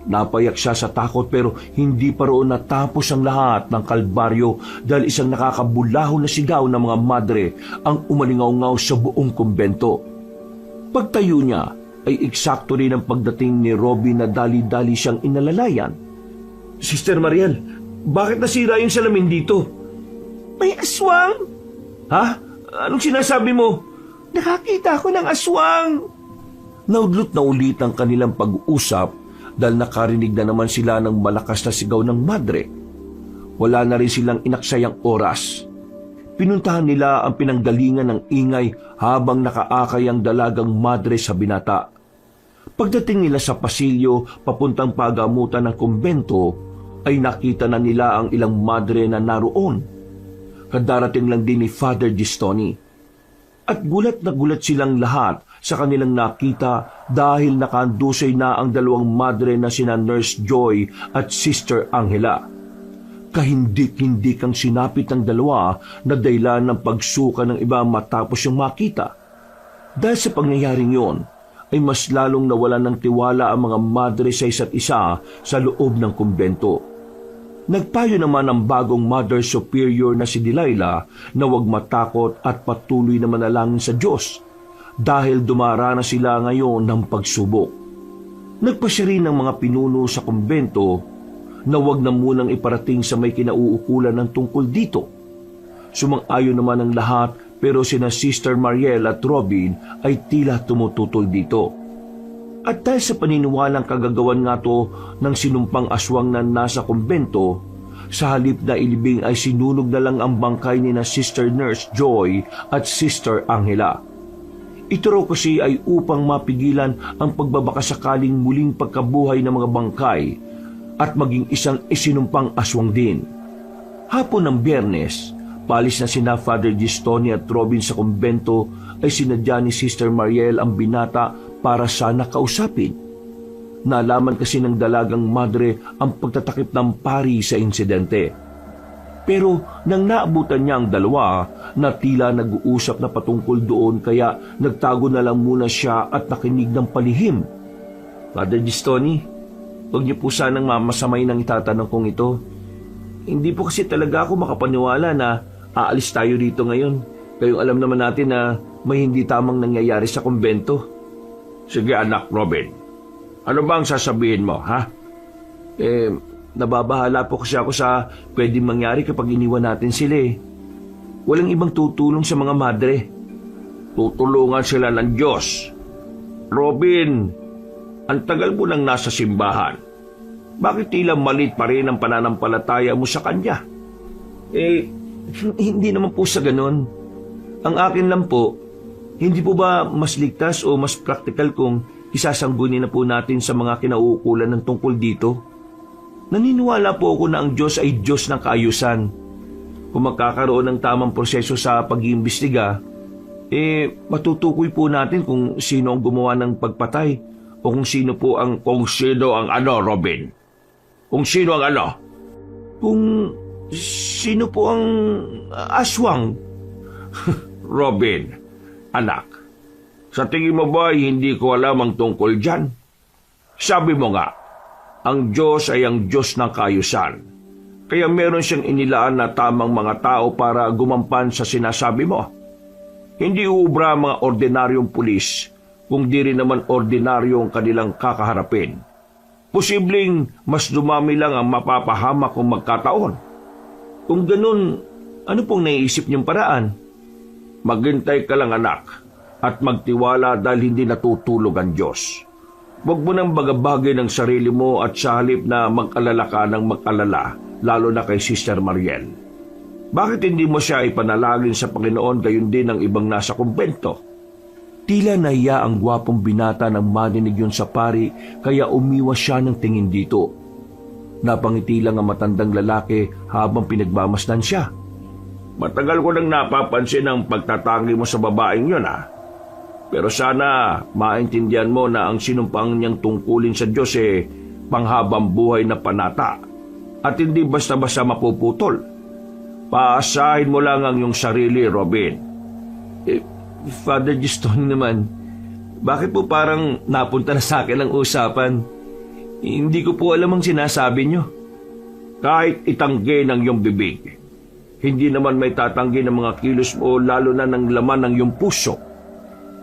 Napayak siya sa takot pero hindi pa roon natapos ang lahat ng kalbaryo dahil isang nakakabulaho na sigaw ng mga madre ang umalingaw-ngaw sa buong kumbento. Pagtayo niya ay eksakto rin ang pagdating ni Robin na dali-dali siyang inalalayan. Sister Mariel, bakit nasira yung salamin dito? May aswang! Ha? Anong sinasabi mo? Nakakita ako ng aswang! Naudlot na ulit ang kanilang pag-uusap dahil nakarinig na naman sila ng malakas na sigaw ng madre. Wala na rin silang inaksayang oras. Pinuntahan nila ang pinanggalingan ng ingay habang nakaakay ang dalagang madre sa binata. Pagdating nila sa pasilyo papuntang pagamutan ng kumbento, ay nakita na nila ang ilang madre na naroon. Kadarating lang din ni Father Gistoni. At gulat na gulat silang lahat sa kanilang nakita dahil nakandusay na ang dalawang madre na sina Nurse Joy at Sister Angela. Kahindik-hindik ang sinapit ng dalawa na dahilan ng pagsuka ng iba matapos yung makita. Dahil sa pangyayaring yon, ay mas lalong nawalan ng tiwala ang mga madre sa isa't isa sa loob ng kumbento. Nagpayo naman ang bagong Mother Superior na si Delilah na huwag matakot at patuloy na manalangin sa Diyos dahil dumaranas sila ngayon ng pagsubok. Nagpasya rin ng mga pinuno sa kumbento na huwag na munang iparating sa may kinauukulan ng tungkol dito. Sumang-ayon naman ang lahat pero sina Sister Mariel at Robin ay tila tumututol dito. At dahil sa paniniwalang kagagawan nga to ng sinumpang aswang na nasa kumbento, sa halip na ilibing ay sinunog na lang ang bangkay ni na Sister Nurse Joy at Sister Angela. Ito raw kasi ay upang mapigilan ang pagbabakasakaling muling pagkabuhay ng mga bangkay at maging isang isinumpang aswang din. Hapon ng Biyernes, palis na sina Father Gistoni at Robin sa kumbento ay sinadya ni Sister Mariel ang binata para sana kausapin. Nalaman kasi ng dalagang madre ang pagtatakip ng pari sa insidente. Pero nang naabutan niya ang dalawa na tila nag-uusap na patungkol doon kaya nagtago na lang muna siya at nakinig ng palihim. Father Gistoni, huwag niyo po sanang mamasamay ng itatanong kong ito. Hindi po kasi talaga ako makapaniwala na aalis tayo dito ngayon. Kayong alam naman natin na may hindi tamang nangyayari sa kumbento. Sige anak Robin, ano bang sasabihin mo, ha? Nababahala po kasi ako sa pwedeng mangyari kapag iniwan natin sila eh. Walang ibang tutulong sa mga madre. Tutulungan sila ng Diyos. Robin, ang tagal mo nang nasa simbahan. Bakit tila malit pa rin ang pananampalataya mo sa Kanya? Hindi naman po sa ganun. Ang akin lang po, hindi po ba mas ligtas o mas praktikal kung isasanggunin na po natin sa mga kinauukulan ng tungkol dito? Naniniwala po ako na ang Diyos ay Diyos ng kaayusan. Kung magkakaroon ng tamang proseso sa pag-iimbestiga, matutukoy po natin kung sino ang gumawa ng pagpatay o kung sino po ang... Kung sino ang ano, Robin? Kung sino ang ano? Kung sino po ang aswang. Robin, anak, sa tingin mo ba hindi ko alam ang tungkol dyan? Sabi mo nga, ang Diyos ay ang Diyos ng kaayusan. Kaya meron siyang inilaan na tamang mga tao para gumampan sa sinasabi mo. Hindi uubra ang mga ordinaryong pulis, kung di rin naman ordinaryong kanilang kakaharapin. Posibleng mas dumami lang ang mapapahamak kung magkataon. Kung ganun, ano pong naiisip niyong paraan? Maghintay ka lang anak at magtiwala dahil hindi natutulog ang Diyos. Huwag mo nang bagabagay ng sarili mo at sa halip na mag-alala ka ng mag-alala, lalo na kay Sister Mariel. Bakit hindi mo siya ipanalangin sa Panginoon gayon din ang ibang nasa kumbento? Tila nahiya ang gwapong binata nang marinig yun sa pari kaya umiwas siya ng tingin dito. Napangiti lang ang matandang lalaki habang pinagmamasdan siya. Matagal ko nang napapansin ang pagtatangi mo sa babaeng yun, ha? Pero sana maintindihan mo na ang sinumpang niyang tungkulin sa Diyos panghabang buhay na panata at hindi basta-basta mapuputol. Paasahin mo lang ang iyong sarili, Robin. Father Gistoni naman, bakit po parang napunta na sa akin ang usapan? Hindi ko po alam ang sinasabi niyo. Kahit itanggi ng iyong bibig, hindi naman may tatanggi ng mga kilos mo lalo na ng laman ng iyong puso.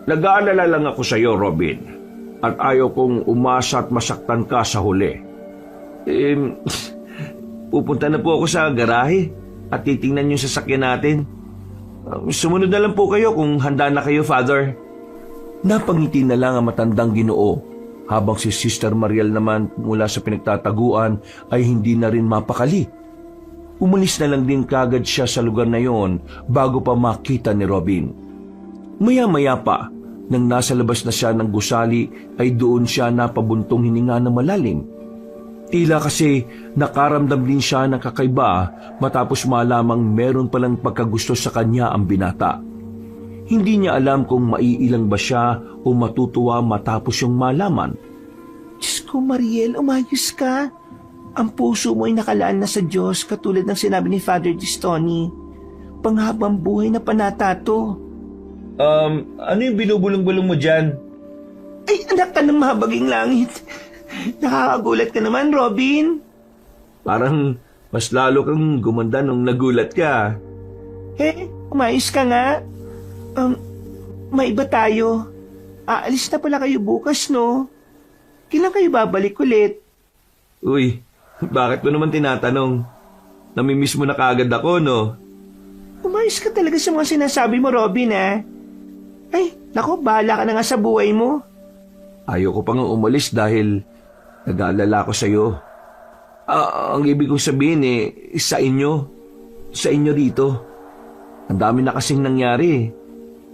Nag-aalala lang ako sa iyo, Robin, at ayaw kong umasa at masaktan ka sa huli. Pupunta na po ako sa garahe at titingnan yung sasakyan natin. Sumunod na lang po kayo kung handa na kayo, Father. Napangiti na lang ang matandang Ginoo, habang si Sister Mariel naman mula sa pinagtataguan ay hindi na rin mapakali. Umalis na lang din kagad siya sa lugar na yon bago pa makita ni Robin. Maya-maya pa, nang nasa labas na siya ng gusali, ay doon siya napabuntong hininga na malalim. Tila kasi nakaramdam din siya ng kakaiba matapos malamang meron palang pagkagusto sa kanya ang binata. Hindi niya alam kung maiilang ba siya o matutuwa matapos yung malaman. Diyos ko, Mariel, umayos ka. Ang puso mo ay nakalaan na sa Diyos katulad ng sinabi ni Father Gistoni. Panghabang buhay na panata to. Ano yung binubulong-bulong mo dyan? Ay, anak ka ng mahabaging langit. Nakakagulat ka naman, Robin. Parang mas lalo kang gumanda nung nagulat ka. Umayos ka nga. May iba tayo. Aalis na pala kayo bukas, no? Kailan kayo babalik ulit? Uy, bakit mo naman tinatanong? Namimiss mo na kaagad ako, no? Umayos ka talaga sa mga sinasabi mo, Robin, ha? Ay, nako, bahala ka na nga sa buhay mo. Ayoko pang umalis dahil nag-aalala ko sa'yo. Ang ibig kong sabihin sa inyo dito. Ang dami na kasing nangyari.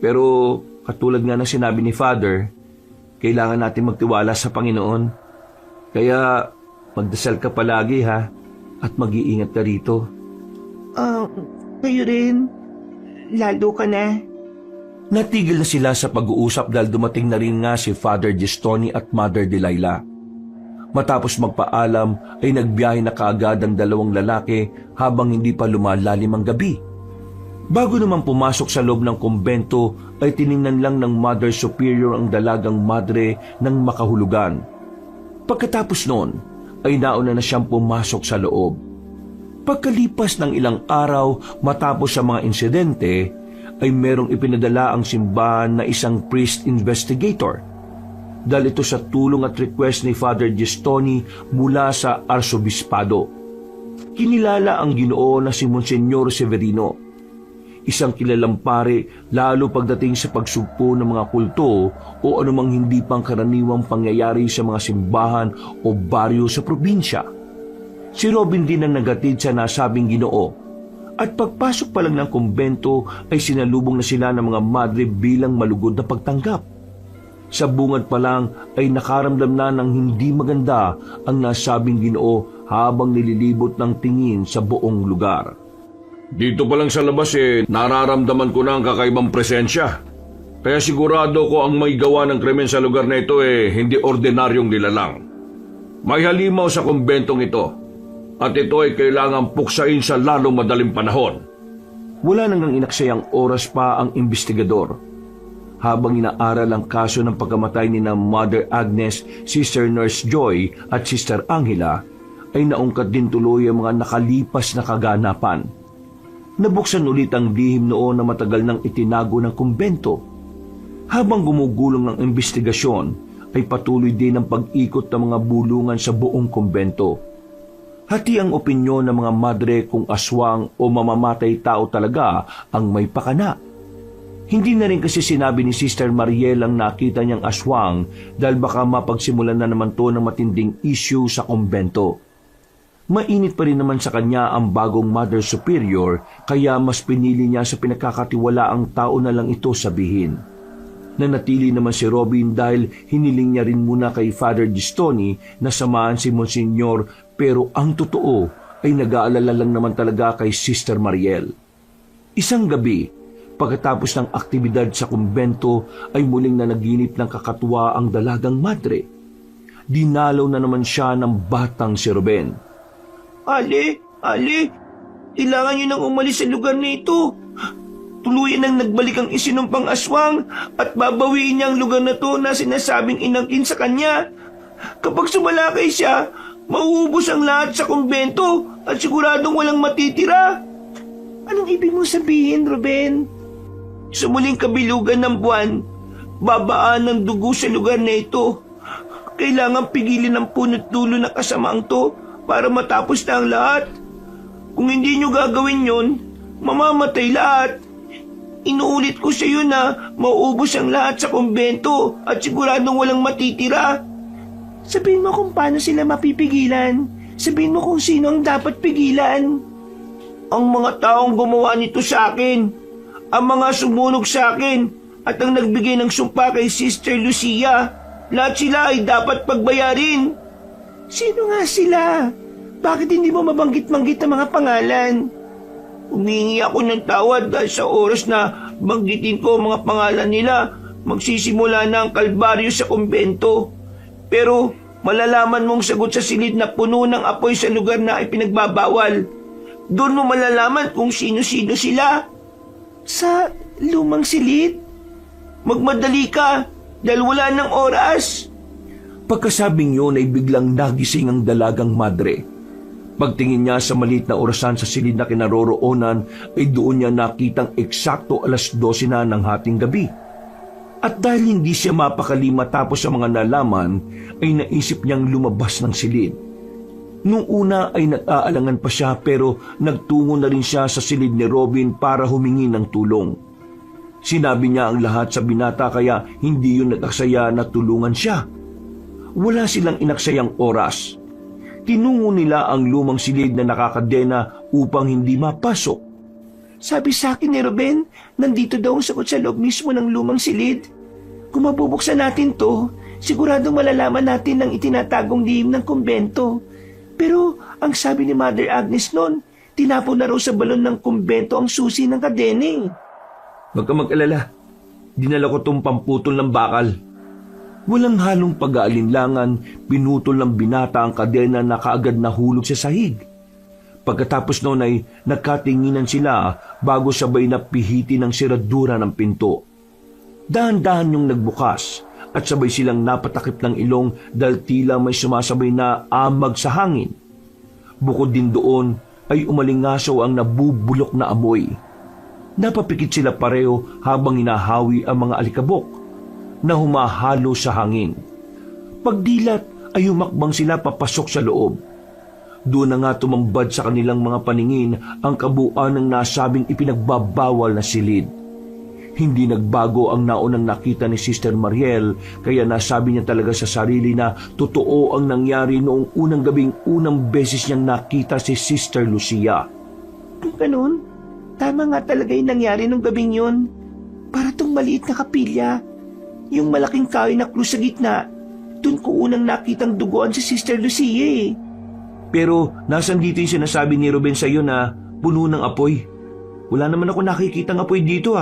Pero katulad nga ng sinabi ni Father, kailangan natin magtiwala sa Panginoon. Kaya magdasal ka palagi ha, at mag-iingat ka rito. Kayo rin. Lalo ka na. Natigil na sila sa pag-uusap dahil dumating na rin nga si Father Gistoni at Mother Delilah. Matapos magpaalam ay nagbiyahe na kaagad ang dalawang lalaki habang hindi pa lumalalim ang gabi. Bago naman pumasok sa loob ng kumbento ay tiningnan lang ng Mother Superior ang dalagang madre ng makahulugan. Pagkatapos noon ay nauna na siyang pumasok sa loob. Pagkalipas ng ilang araw matapos sa mga insidente ay merong ipinadala ang simbahan na isang priest investigator. Dahil ito sa tulong at request ni Father Gistoni mula sa Arsobispado. Kinilala ang Ginoo na si Monsignor Severino, isang kilalang pare lalo pagdating sa pagsugpo ng mga kulto o anumang hindi pang karaniwang pangyayari sa mga simbahan o baryo sa probinsya. Si Robin din ang nagatid sa nasabing Ginoo at pagpasok pa lang ng kumbento ay sinalubong na sila ng mga madre bilang malugod na pagtanggap. Sa bungad pa lang ay nakaramdam na ng hindi maganda ang nasabing Ginoo habang nililibot ng tingin sa buong lugar. Dito pa lang sa labas nararamdaman ko na ang kakaibang presensya. Kaya sigurado ko ang may gawa ng krimen sa lugar na ito hindi ordinaryong nilalang. May halimaw sa kumbentong ito at ito ay kailangang puksain sa lalong madaling panahon. Wala nang inaksayang oras pa ang investigador. Habang inaaral ang kaso ng pagkamatay ni na Mother Agnes, Sister Nurse Joy at Sister Angela, ay naungkat din tuloy ang mga nakalipas na kaganapan. Nabuksan ulit ang lihim noon na matagal nang itinago ng kumbento. Habang gumugulong ang investigasyon, ay patuloy din ang pag-ikot ng mga bulungan sa buong kumbento. Hati ang opinyon ng mga madre kung aswang o mamamatay tao talaga ang may pakana. Hindi na rin kasi sinabi ni Sister Mariel ang nakita niyang aswang dahil baka mapagsimulan na naman to ng matinding issue sa kumbento. Mainit pa rin naman sa kanya ang bagong Mother Superior kaya mas pinili niya sa pinagkakatiwalaang tao na lang ito sabihin. Nanatili naman si Robin dahil hiniling niya rin muna kay Father Gistoni na samahan si Monsignor pero ang totoo ay nag-aalala lang naman talaga kay Sister Mariel. Isang gabi, pagkatapos ng aktibidad sa kumbento ay muling nanaginip ng kakatuwa ang dalagang madre. Dinalaw na naman siya ng batang si Ruben. Ali, kailangan niyo nang umalis sa lugar na ito. Tuluyan nang nagbalik ang isinumpang aswang at babawiin niya ang lugar na to na sinasabing inangkin sa kanya. Kapag sumalakay siya, mauubos ang lahat sa kumbento at siguradong walang matitira. Anong ibig mo sabihin, Ruben? Sa muling kabilugan ng buwan, babaan ng dugo sa lugar na ito. Kailangan pigilin ang punot dulo ng kasamaang to para matapos na ang lahat. Kung hindi nyo gagawin yon, mamamatay lahat. Inuulit ko sa iyo na mauubos ang lahat sa kumbento at siguradong walang matitira. Sabihin mo kung paano sila mapipigilan. Sabihin mo kung sino ang dapat pigilan. Ang mga taong gumawa nito sa akin, ang mga sumunog sa akin at ang nagbigay ng sumpa kay Sister Lucia, lahat sila ay dapat pagbayarin. Sino nga sila? Bakit hindi mo mabanggit-banggit ang mga pangalan? Humingi ako ng tawad dahil sa oras na banggitin ko ang mga pangalan nila, magsisimula na ang kalbaryo sa kumbento. Pero malalaman mong sagot sa silid na puno ng apoy sa lugar na ipinagbabawal. Doon mo malalaman kung sino-sino sila. Sa lumang silid? Magmadali ka dahil wala ng oras. Pagkasabing yun ay biglang nagising ang dalagang madre. Pagtingin niya sa maliit na orasan sa silid na kinaroroonan ay doon niya nakitang eksakto 12:00 na ng hating gabi. At dahil hindi siya mapakali matapos sa mga nalaman, ay naisip niyang lumabas ng silid. Noong una ay nag-aalangan pa siya pero nagtungo na rin siya sa silid ni Robin para humingi ng tulong. Sinabi niya ang lahat sa binata kaya hindi yun nag-aksaya na tulungan siya. Wala silang inaksayang oras. Tinungo nila ang lumang silid na nakakadena upang hindi mapasok. Sabi sa akin ni Ruben, nandito daw ang sagot sa loob mismo ng lumang silid. Kung mabubuksan natin to, siguradong malalaman natin ang itinatagong lihim ng kumbento. Pero ang sabi ni Mother Agnes noon, tinapon na raw sa balon ng kumbento ang susi ng kadena. Huwag ka mag-alala. Dinala ko tong pamputol ng bakal. Walang halong pag-aalinlangan, pinutol ng binata ang kadena na kaagad nahulog sa sahig. Pagkatapos noon ay nagkatinginan sila bago sabay na pihiti ng siradura ng pinto. Dahan-dahan yung nagbukas at sabay silang napatakip ng ilong dahil tila may sumasabay na amag sa hangin. Bukod din doon ay umalingasaw ang nabubulok na amoy. Napapikit sila pareho habang hinahawi ang mga alikabok na humahalo sa hangin. Pagdilat ay humakbang sila papasok sa loob. Doon na nga tumambad sa kanilang mga paningin ang kabuuan ng nasabing ipinagbabawal na silid. Hindi nagbago ang naunang nakita ni Sister Mariel kaya nasabi niya talaga sa sarili na totoo ang nangyari noong unang gabing unang beses niyang nakita si Sister Lucia. Kung ganun, tama nga talaga yung nangyari nung gabing yun. Para tong maliit na kapilya, yung malaking kahoy na krus sa gitna, dun ko unang nakitang duguan si Sister Lucia eh. Pero nasan dito yung sinasabi ni Ruben sa iyo na puno ng apoy? Wala naman ako nakikitang apoy dito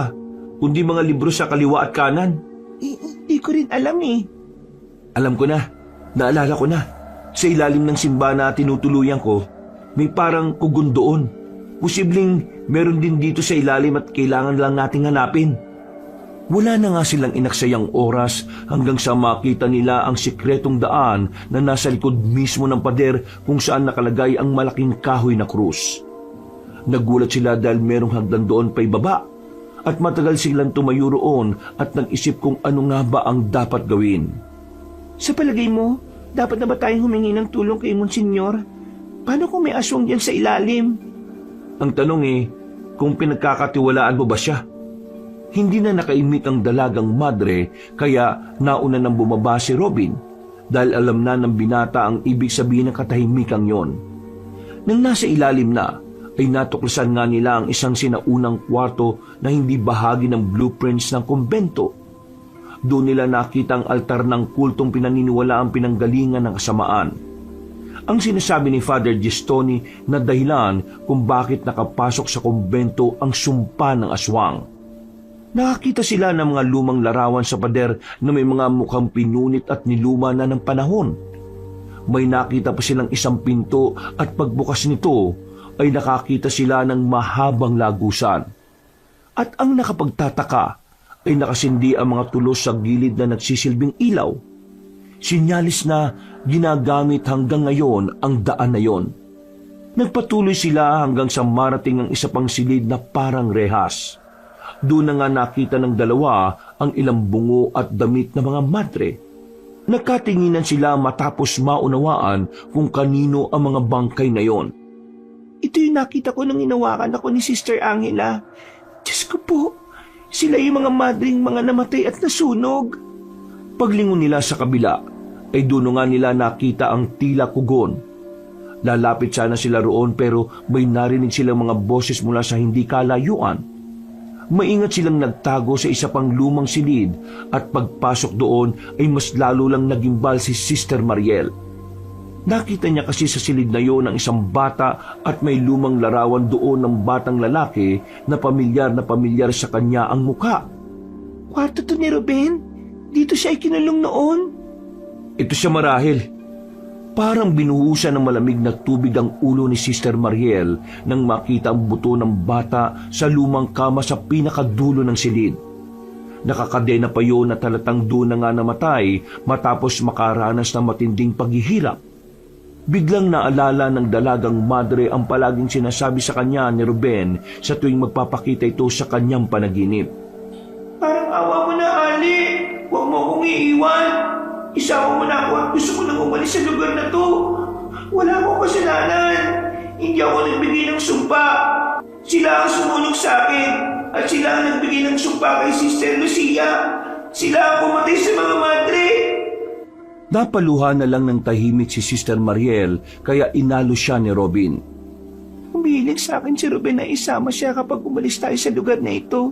kundi mga libro sa kaliwa at kanan. Hindi ko rin alam eh. Alam ko na, naalala ko na. Sa ilalim ng simba na tinutuluyan ko, may parang kugon doon. Posibleng meron din dito sa ilalim at kailangan lang nating hanapin. Wala na nga silang inaksayang oras hanggang sa makita nila ang sikretong daan na nasa likod mismo ng pader kung saan nakalagay ang malaking kahoy na krus. Nagulat sila dahil merong hagdan doon pa ibaba at matagal silang tumayo roon at nag-isip kung ano nga ba ang dapat gawin. Sa palagay mo, dapat na ba tayong humingi ng tulong kay Monsignor? Paano kung may aswang yan sa ilalim? Ang tanong kung pinagkakatiwalaan mo ba siya? Hindi na nakaimik ang dalagang madre kaya nauna nang bumaba si Robin dahil alam na ng binata ang ibig sabihin ng katahimikang yon. Nang nasa ilalim na, ay natuklasan nga nila ang isang sinaunang kwarto na hindi bahagi ng blueprints ng kumbento. Doon nila nakita ang altar ng kultong pinaniniwala ang pinanggalingan ng kasamaan. Ang sinasabi ni Father Gistoni na dahilan kung bakit nakapasok sa kumbento ang sumpa ng aswang. Nakakita sila ng mga lumang larawan sa pader na may mga mukhang pinunit at niluma na ng panahon. May nakita pa silang isang pinto at pagbukas nito ay nakakita sila ng mahabang lagusan. At ang nakapagtataka ay nakasindi ang mga tulos sa gilid na nagsisilbing ilaw. Sinyalis na ginagamit hanggang ngayon ang daan na yon. Nagpatuloy sila hanggang sa marating ang isa pang silid na parang rehas. Doon na nga nakita ng dalawa ang ilang bungo at damit na mga madre. Nagkatinginan sila matapos maunawaan kung kanino ang mga bangkay na yon. Ito yung nakita ko nang inawakan ako ni Sister Angela. Diyos ko po, sila yung mga madring mga namatay at nasunog. Paglingon nila sa kabila, ay doon nga nila nakita ang tila kugon. Lalapit sana sila roon pero may narinig silang mga boses mula sa hindi kalayuan. Maingat silang nagtago sa isa pang lumang silid at pagpasok doon ay mas lalo lang nagimbal si Sister Mariel. Nakita niya kasi sa silid na yon ang isang bata at may lumang larawan doon ng batang lalaki na pamilyar sa kanya ang muka. Kwarto to ni Ruben. Dito siya ikinulong noon. Ito siya marahil. Parang binuhusan ng malamig na tubig ang ulo ni Sister Mariel nang makita ang buto ng bata sa lumang kama sa pinakadulo ng silid. Nakakadena pa yun na talatang doon na nga namatay matapos makaranas ng matinding paghihirap. Biglang naalala ng dalagang madre ang palaging sinasabi sa kanya ni Ruben sa tuwing magpapakita ito sa kanyang panaginip. Parang awa mo na, Ali. Huwag mo akong iiwan. Isama mo na ako at gusto ko nang umalis sa lugar na to. Wala akong kasalanan. Hindi ako nagbigay ng sumpa. Sila ang sumunod sa akin at sila ang nagbigay ng sumpa kay Sister Lucia. Sila ang pumatay sa mga madre. Napaluha na lang ng tahimik si Sister Mariel kaya inalo siya ni Robin. Humihiling sa akin si Ruben na isama siya kapag umalis tayo sa lugar na ito.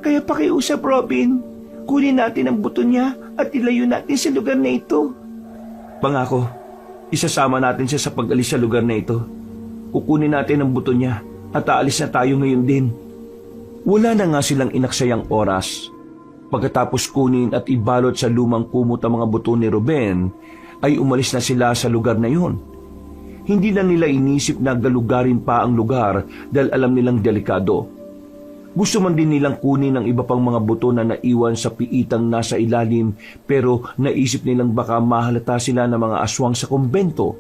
Kaya pakiusap, Robin. Kunin natin ang buto niya at ilayo natin sa lugar na ito. Pangako, isasama natin siya sa pag-alis sa lugar na ito. Kukunin natin ang buto niya at aalis na tayo ngayon din. Wala na nga silang inaksayang oras. Pagkatapos kunin at ibalot sa lumang kumot ang mga buto ni Ruben, ay umalis na sila sa lugar na yon. Hindi na nila inisip na galugarin pa ang lugar dahil alam nilang delikado. Gusto man din nilang kunin ang iba pang mga buto na naiwan sa piitang nasa ilalim pero naisip nilang baka mahalata sila ng mga aswang sa kumbento.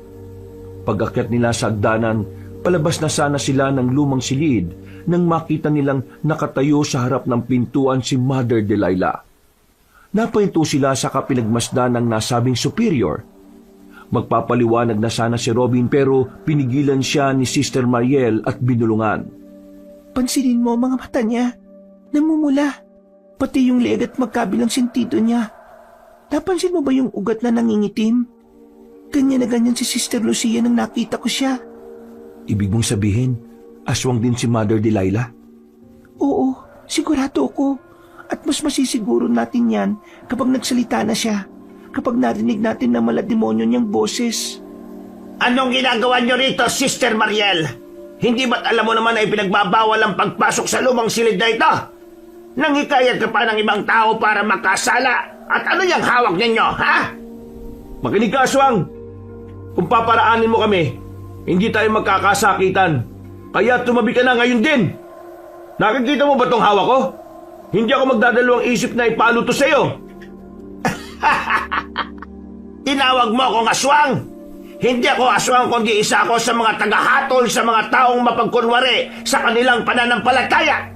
Pag-akyat nila sa hagdanan, palabas na sana sila ng lumang silid nang makita nilang nakatayo sa harap ng pintuan si Mother Delilah. Napahinto sila sa kapinagmasdan ng nasabing superior. Magpapaliwanag na sana si Robin pero pinigilan siya ni Sister Mariel at binulungan. Pansinin mo ang mga mata niya. Namumula. Pati yung leeg at magkabilang sentido niya. Napansin mo ba yung ugat na nangingitim? Ganyan na ganyan si Sister Lucia nang nakita ko siya. Ibig mong sabihin, aswang din si Mother Delilah? Oo, sigurado ako. At mas masisiguro natin yan kapag nagsalita na siya. Kapag narinig natin na malademonyo niyang boses. Anong ginagawa niyo rito, Sister Mariel? Hindi ba't alam mo naman ay pinagbabawal ang pagpasok sa lumang silid na ito? Nanghikayat ka pa ng ibang tao para makasala. At ano yung hawak ninyo, ha? Makinig ka, aswang. Kung paparaanin mo kami, hindi tayo magkakasakitan. Kaya tumabi ka na ngayon din. Nakikita mo ba tong hawak ko? Hindi ako magdadalawang isip na ipalo to sa'yo. Tinawag mo akong aswang. Hindi ako aswang kundi isa ako sa mga tagahatol sa mga taong mapagkunwari sa kanilang pananampalataya.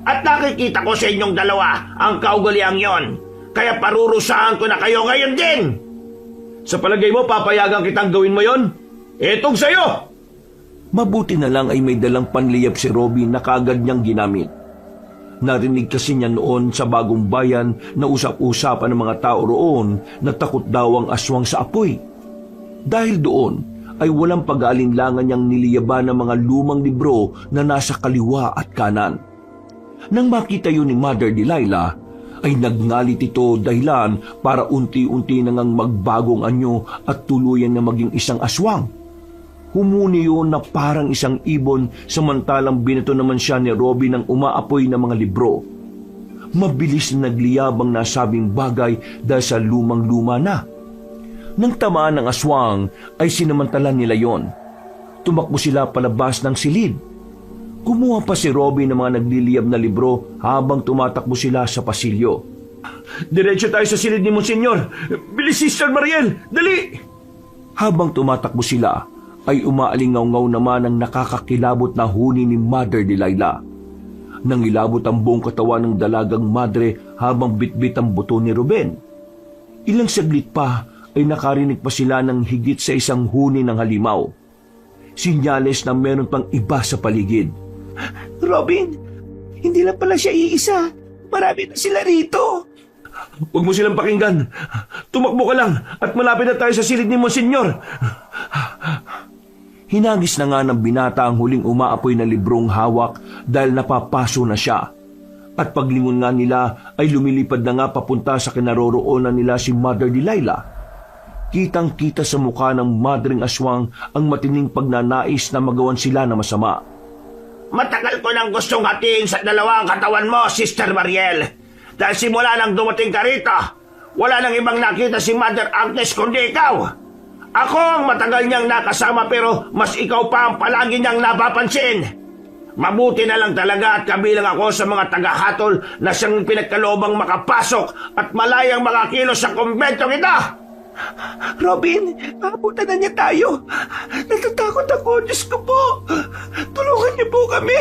At nakikita ko sa inyong dalawa ang kaugaliang yon. Kaya parurusahan ko na kayo ngayon din. Sa palagay mo, papayagan kitang gawin mo yon? Etong sa'yo! Mabuti na lang ay may dalang panliyab si Robin na kaagad niyang ginamit. Narinig kasi niya noon sa Bagong Bayan na usap-usapan ng mga tao roon na takot daw ang aswang sa apoy. Dahil doon ay walang pag-aalinlangan niyang niliyaban ng mga lumang libro na nasa kaliwa at kanan. Nang makita yun ni Mother Delilah, ay nagngalit ito dahilan para unti-unti nang magbagong anyo at tuluyan na maging isang aswang. Humuni yun na parang isang ibon samantalang binato naman siya ni Robin ng umaapoy na mga libro. Mabilis na nagliyab ang nasabing bagay dahil sa lumang-luma na. Nang tamaan ng aswang ay sinamantala nila yon. Tumakbo sila palabas ng silid. Kumuha pa si Robin ng mga nagliliyab na libro habang tumatakbo sila sa pasilyo. Diretso tayo sa silid ni Monsignor. Bilis, Sister Mariel! Dali! Habang tumatakbo sila, ay umaalingaw-ngaw naman ang nakakakilabot na huni ni Mother Delilah. Nangilabot ang buong katawan ng dalagang madre habang bitbit ang buto ni Ruben. Ilang saglit pa ay nakarinig pa sila ng higit sa isang huni ng halimaw. Sinyales na meron pang iba sa paligid. Robin, hindi lang pala siya iisa. Marami na sila rito. Huwag mo silang pakinggan. Tumakbo ka lang at malapit na tayo sa silid ni Monsignor. Hinagis na nga ng binata ang huling umaapoy na librong hawak dahil napapaso na siya. At paglingon nga nila ay lumilipad na nga papunta sa kinaroroonan nila si Mother Delilah. Kitang-kita sa mukha ng madring aswang ang matining pagnanais na magawan sila na masama. Matagal ko nang gustong hatiin sa dalawa ang katawan mo, Sister Mariel. Dahil simula nang dumating ka rito, wala nang ibang nakita si Mother Agnes kundi ikaw. Ako ang matagal niyang nakasama pero mas ikaw pa ang palagi niyang napapansin. Mabuti na lang talaga at kabilang ako sa mga tagahatol na siyang pinagkaloobang makapasok at malayang makakilos sa kumbentong ito. Robin, abutan na niya tayo. Natatakot ako, Diyos ko po. Tulungan niyo po kami.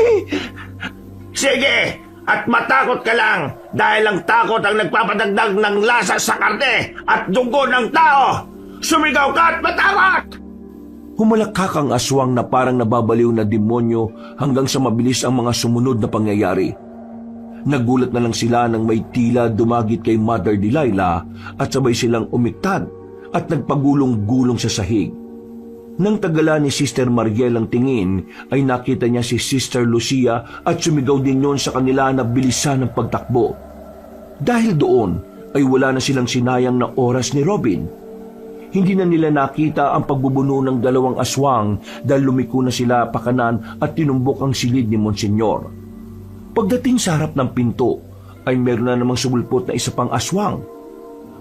Sige, at matakot ka lang dahil ang takot ang nagpapadagdag ng lasa sa karne at dugo ng tao. Sumigaw ka at matakot! Humalakak ang aswang na parang nababaliw na demonyo hanggang sa mabilis ang mga sumunod na pangyayari. Nagulat na lang sila nang may tila dumagit kay Mother Delilah at sabay silang umiktad at nagpagulong-gulong sa sahig. Nang tagala ni Sister Mariel ang tingin, ay nakita niya si Sister Lucia at sumigaw din yon sa kanila na bilisan ng pagtakbo. Dahil doon, ay wala na silang sinayang na oras ni Robin. Hindi na nila nakita ang pagbubuno ng dalawang aswang dahil lumiko na sila pakanan at tinumbok ang silid ni Monsignor. Pagdating sa harap ng pinto, ay meron na namang sumulpot na isa pang aswang.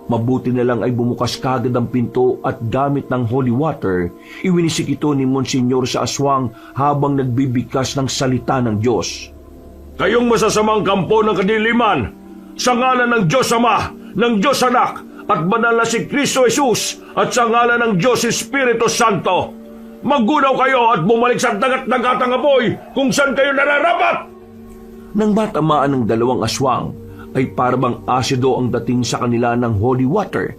Mabuti na lang ay bumukas kagad ang pinto at gamit ng holy water, iwinisik ito ni Monsignor sa aswang habang nagbibigkas ng salita ng Diyos. Kayong masasamang kampo ng kadiliman, sa ngalan ng Diyos Ama, ng Diyos Anak, at banal na si Kristo Jesus, at sa ngalan ng Diyos Espiritu Santo, maggunaw kayo at bumalik sa dagat-dagatang apoy kung saan kayo nararapat! Nang matamaan ng dalawang aswang, ay parabang asido ang dating sa kanila ng holy water.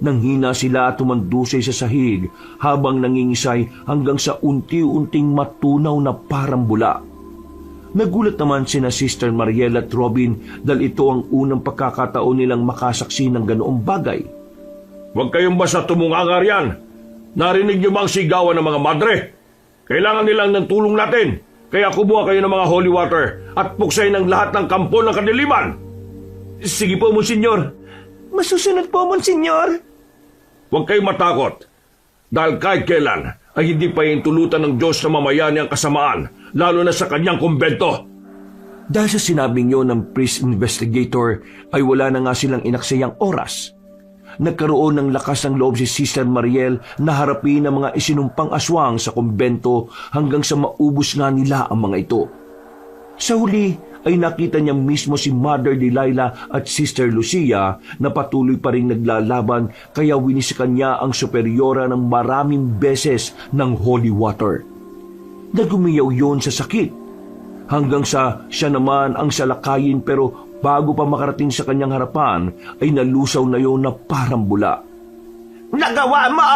Nang hina sila tumandusay sa sahig habang nangingisay hanggang sa unti-unting matunaw na parang bula. Nagulat naman sina Sister Mariel at Robin dahil ito ang unang pagkakataon nilang makasaksi ng ganoong bagay. Huwag kayong basta tumungangar yan. Narinig niyo ba ang sigawan ng mga madre? Kailangan nilang ng tulong natin. Kaya kumuha kayo ng mga holy water at puksay ng lahat ng kampo ng kadiliman. Sige po, Monsignor. Masusunod po, Monsignor. Huwag kayong matakot. Dahil kahit kailan ay hindi pa intulutan ng Diyos na mamayani ang kasamaan, lalo na sa kanyang kumbento. Dahil sa sinabing yun ng priest investigator, ay wala na nga silang inaksayang oras. Nagkaroon ng lakas ng loob si Sister Mariel na harapin ang mga isinumpang aswang sa kumbento hanggang sa maubos nga nila ang mga ito. Sa huli ay nakita niya mismo si Mother Delilah at Sister Lucia na patuloy pa rin naglalaban kaya winisikan niya ang superyora ng maraming beses ng holy water. Nagumiyaw yon sa sakit hanggang sa siya naman ang salakayin pero bago pa makarating sa kanyang harapan ay nalusaw na yon na parang bula. Nagawa mo!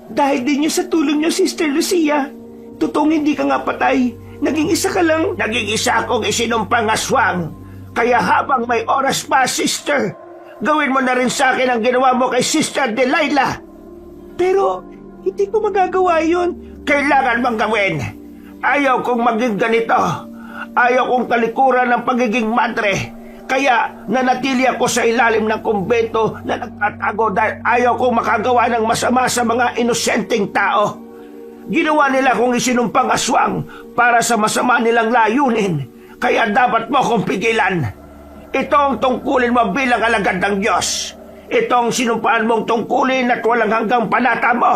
Dahil din niyo sa tulong niyo, Sister Lucia. Totoong hindi ka nga patay. Naging isa ka lang. Naging isa akong isinumpang aswang. Kaya habang may oras pa, sister, gawin mo na rin sa akin ang ginawa mo kay Sister Delilah. Pero hindi ko magagawa yun. Kailangan mong gawin. Ayaw kong maging ganito. Ayaw kong talikuran ng pagiging madre. Kaya nanatili ako sa ilalim ng kumbento na nagtatago dahil ayaw kong makagawa ng masama sa mga inosenteng tao. Ginawa nila kong isinumpang aswang para sa masama nilang layunin. Kaya dapat mo akong pigilan. Ito ang tungkulin mo bilang alagad ng Diyos. Ito ang sinumpaan mong tungkulin at walang hanggang panata mo.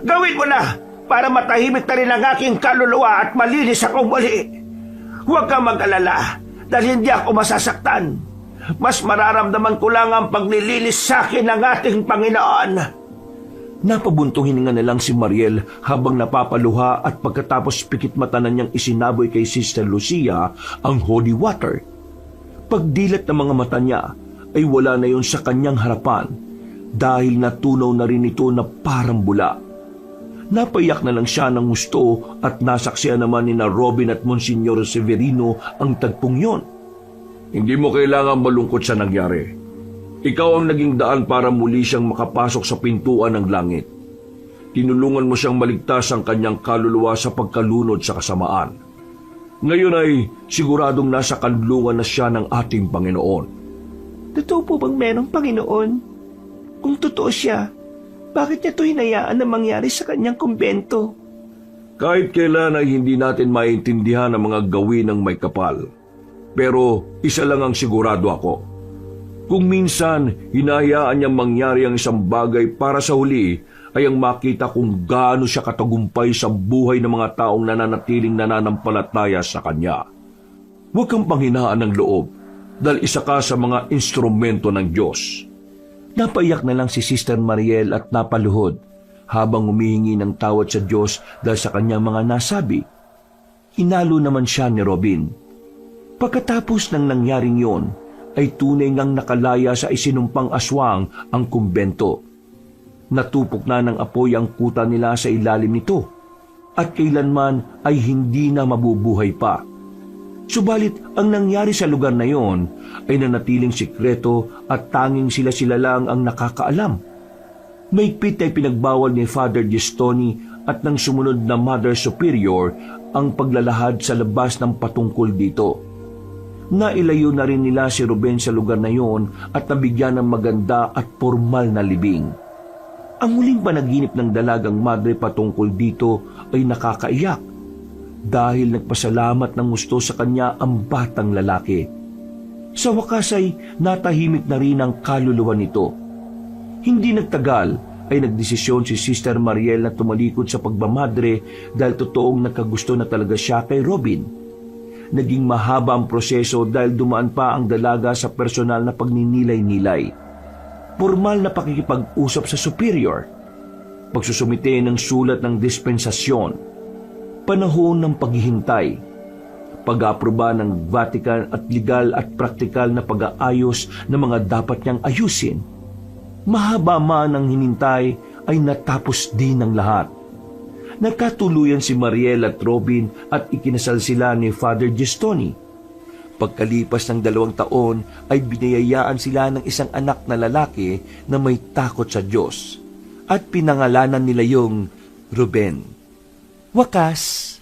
Gawin mo na para matahimik na rin ang aking kaluluwa at malinis akong muli. Huwag kang mag-alala dahil hindi ako masasaktan. Mas mararamdaman ko lang ang paglilinis sa akin ng ating Panginoon. Napabuntong hininga na lang si Mariel habang napapaluha at pagkatapos pikit mata na niyang isinaboy kay Sister Lucia ang holy water. Pagdilat ng mga mata niya ay wala na yon sa kanyang harapan dahil natunaw na rin ito na parang bula. Napaiyak na lang siya ng gusto at nasaksihan naman ni na Robin at Monsignor Severino ang tagpong yon. Hindi mo kailangan malungkot sa nangyari. Ikaw ang naging daan para muli siyang makapasok sa pintuan ng langit. Tinulungan mo siyang maligtas ang kanyang kaluluwa sa pagkalunod sa kasamaan. Ngayon ay siguradong nasa kanlungan na siya ng ating Panginoon. Totoo po bang merong Panginoon? Kung totoo siya, bakit niya ito hinayaan na mangyari sa kanyang kumbento? Kahit kailan ay hindi natin maintindihan ang mga gawin ng may kapal. Pero isa lang ang sigurado ako. Kung minsan hinahayaan niyang mangyari ang isang bagay para sa huli, ay ang makita kung gaano siya katagumpay sa buhay ng mga taong nananatiling nananampalataya sa kanya. Huwag kang panghinaan ng loob dahil isa ka sa mga instrumento ng Diyos. Napaiyak na lang si Sister Mariel at napaluhod habang humihingi ng tawad sa Diyos dahil sa kanyang mga nasabi. Hinalo naman siya ni Robin. Pagkatapos ng nangyaring yon, ay tunay ngang nakalaya sa isinumpang aswang ang kumbento. Natupok na ng apoy ang kuta nila sa ilalim nito at kailanman ay hindi na mabubuhay pa. Subalit ang nangyari sa lugar na yon ay nanatiling sikreto at tanging sila lang ang nakakaalam. Mahigpit ay pinagbawal ni Father Gestoni at ng sumunod na Mother Superior ang paglalahad sa labas ng patungkol dito. Nailayo na rin nila si Ruben sa lugar na yon at nabigyan ng maganda at formal na libing. Ang muling panaginip ng dalagang madre patungkol dito ay nakakaiyak dahil nagpasalamat ng gusto sa kanya ang batang lalaki. Sa wakas ay natahimik na rin ang kaluluwa nito. Hindi nagtagal ay nagdesisyon si Sister Mariel na tumalikod sa pagmamadre dahil totoong nagkagusto na talaga siya kay Robin. Naging mahaba ang proseso dahil dumaan pa ang dalaga sa personal na pagninilay-nilay. Formal na pakikipag-usap sa superior, pagsusumite ng sulat ng dispensasyon, panahon ng paghihintay, pag-aproba ng Vatican at legal at praktikal na pag-aayos ng mga dapat niyang ayusin. Mahaba man ang hinintay ay natapos din ang lahat. Nagkatuluyan si Mariel at Robin at ikinasal sila ni Father Gestoni. Pagkalipas ng 2 taon ay biniyayaan sila ng isang anak na lalaki na may takot sa Diyos at pinangalanan nila yung Ruben. Wakas,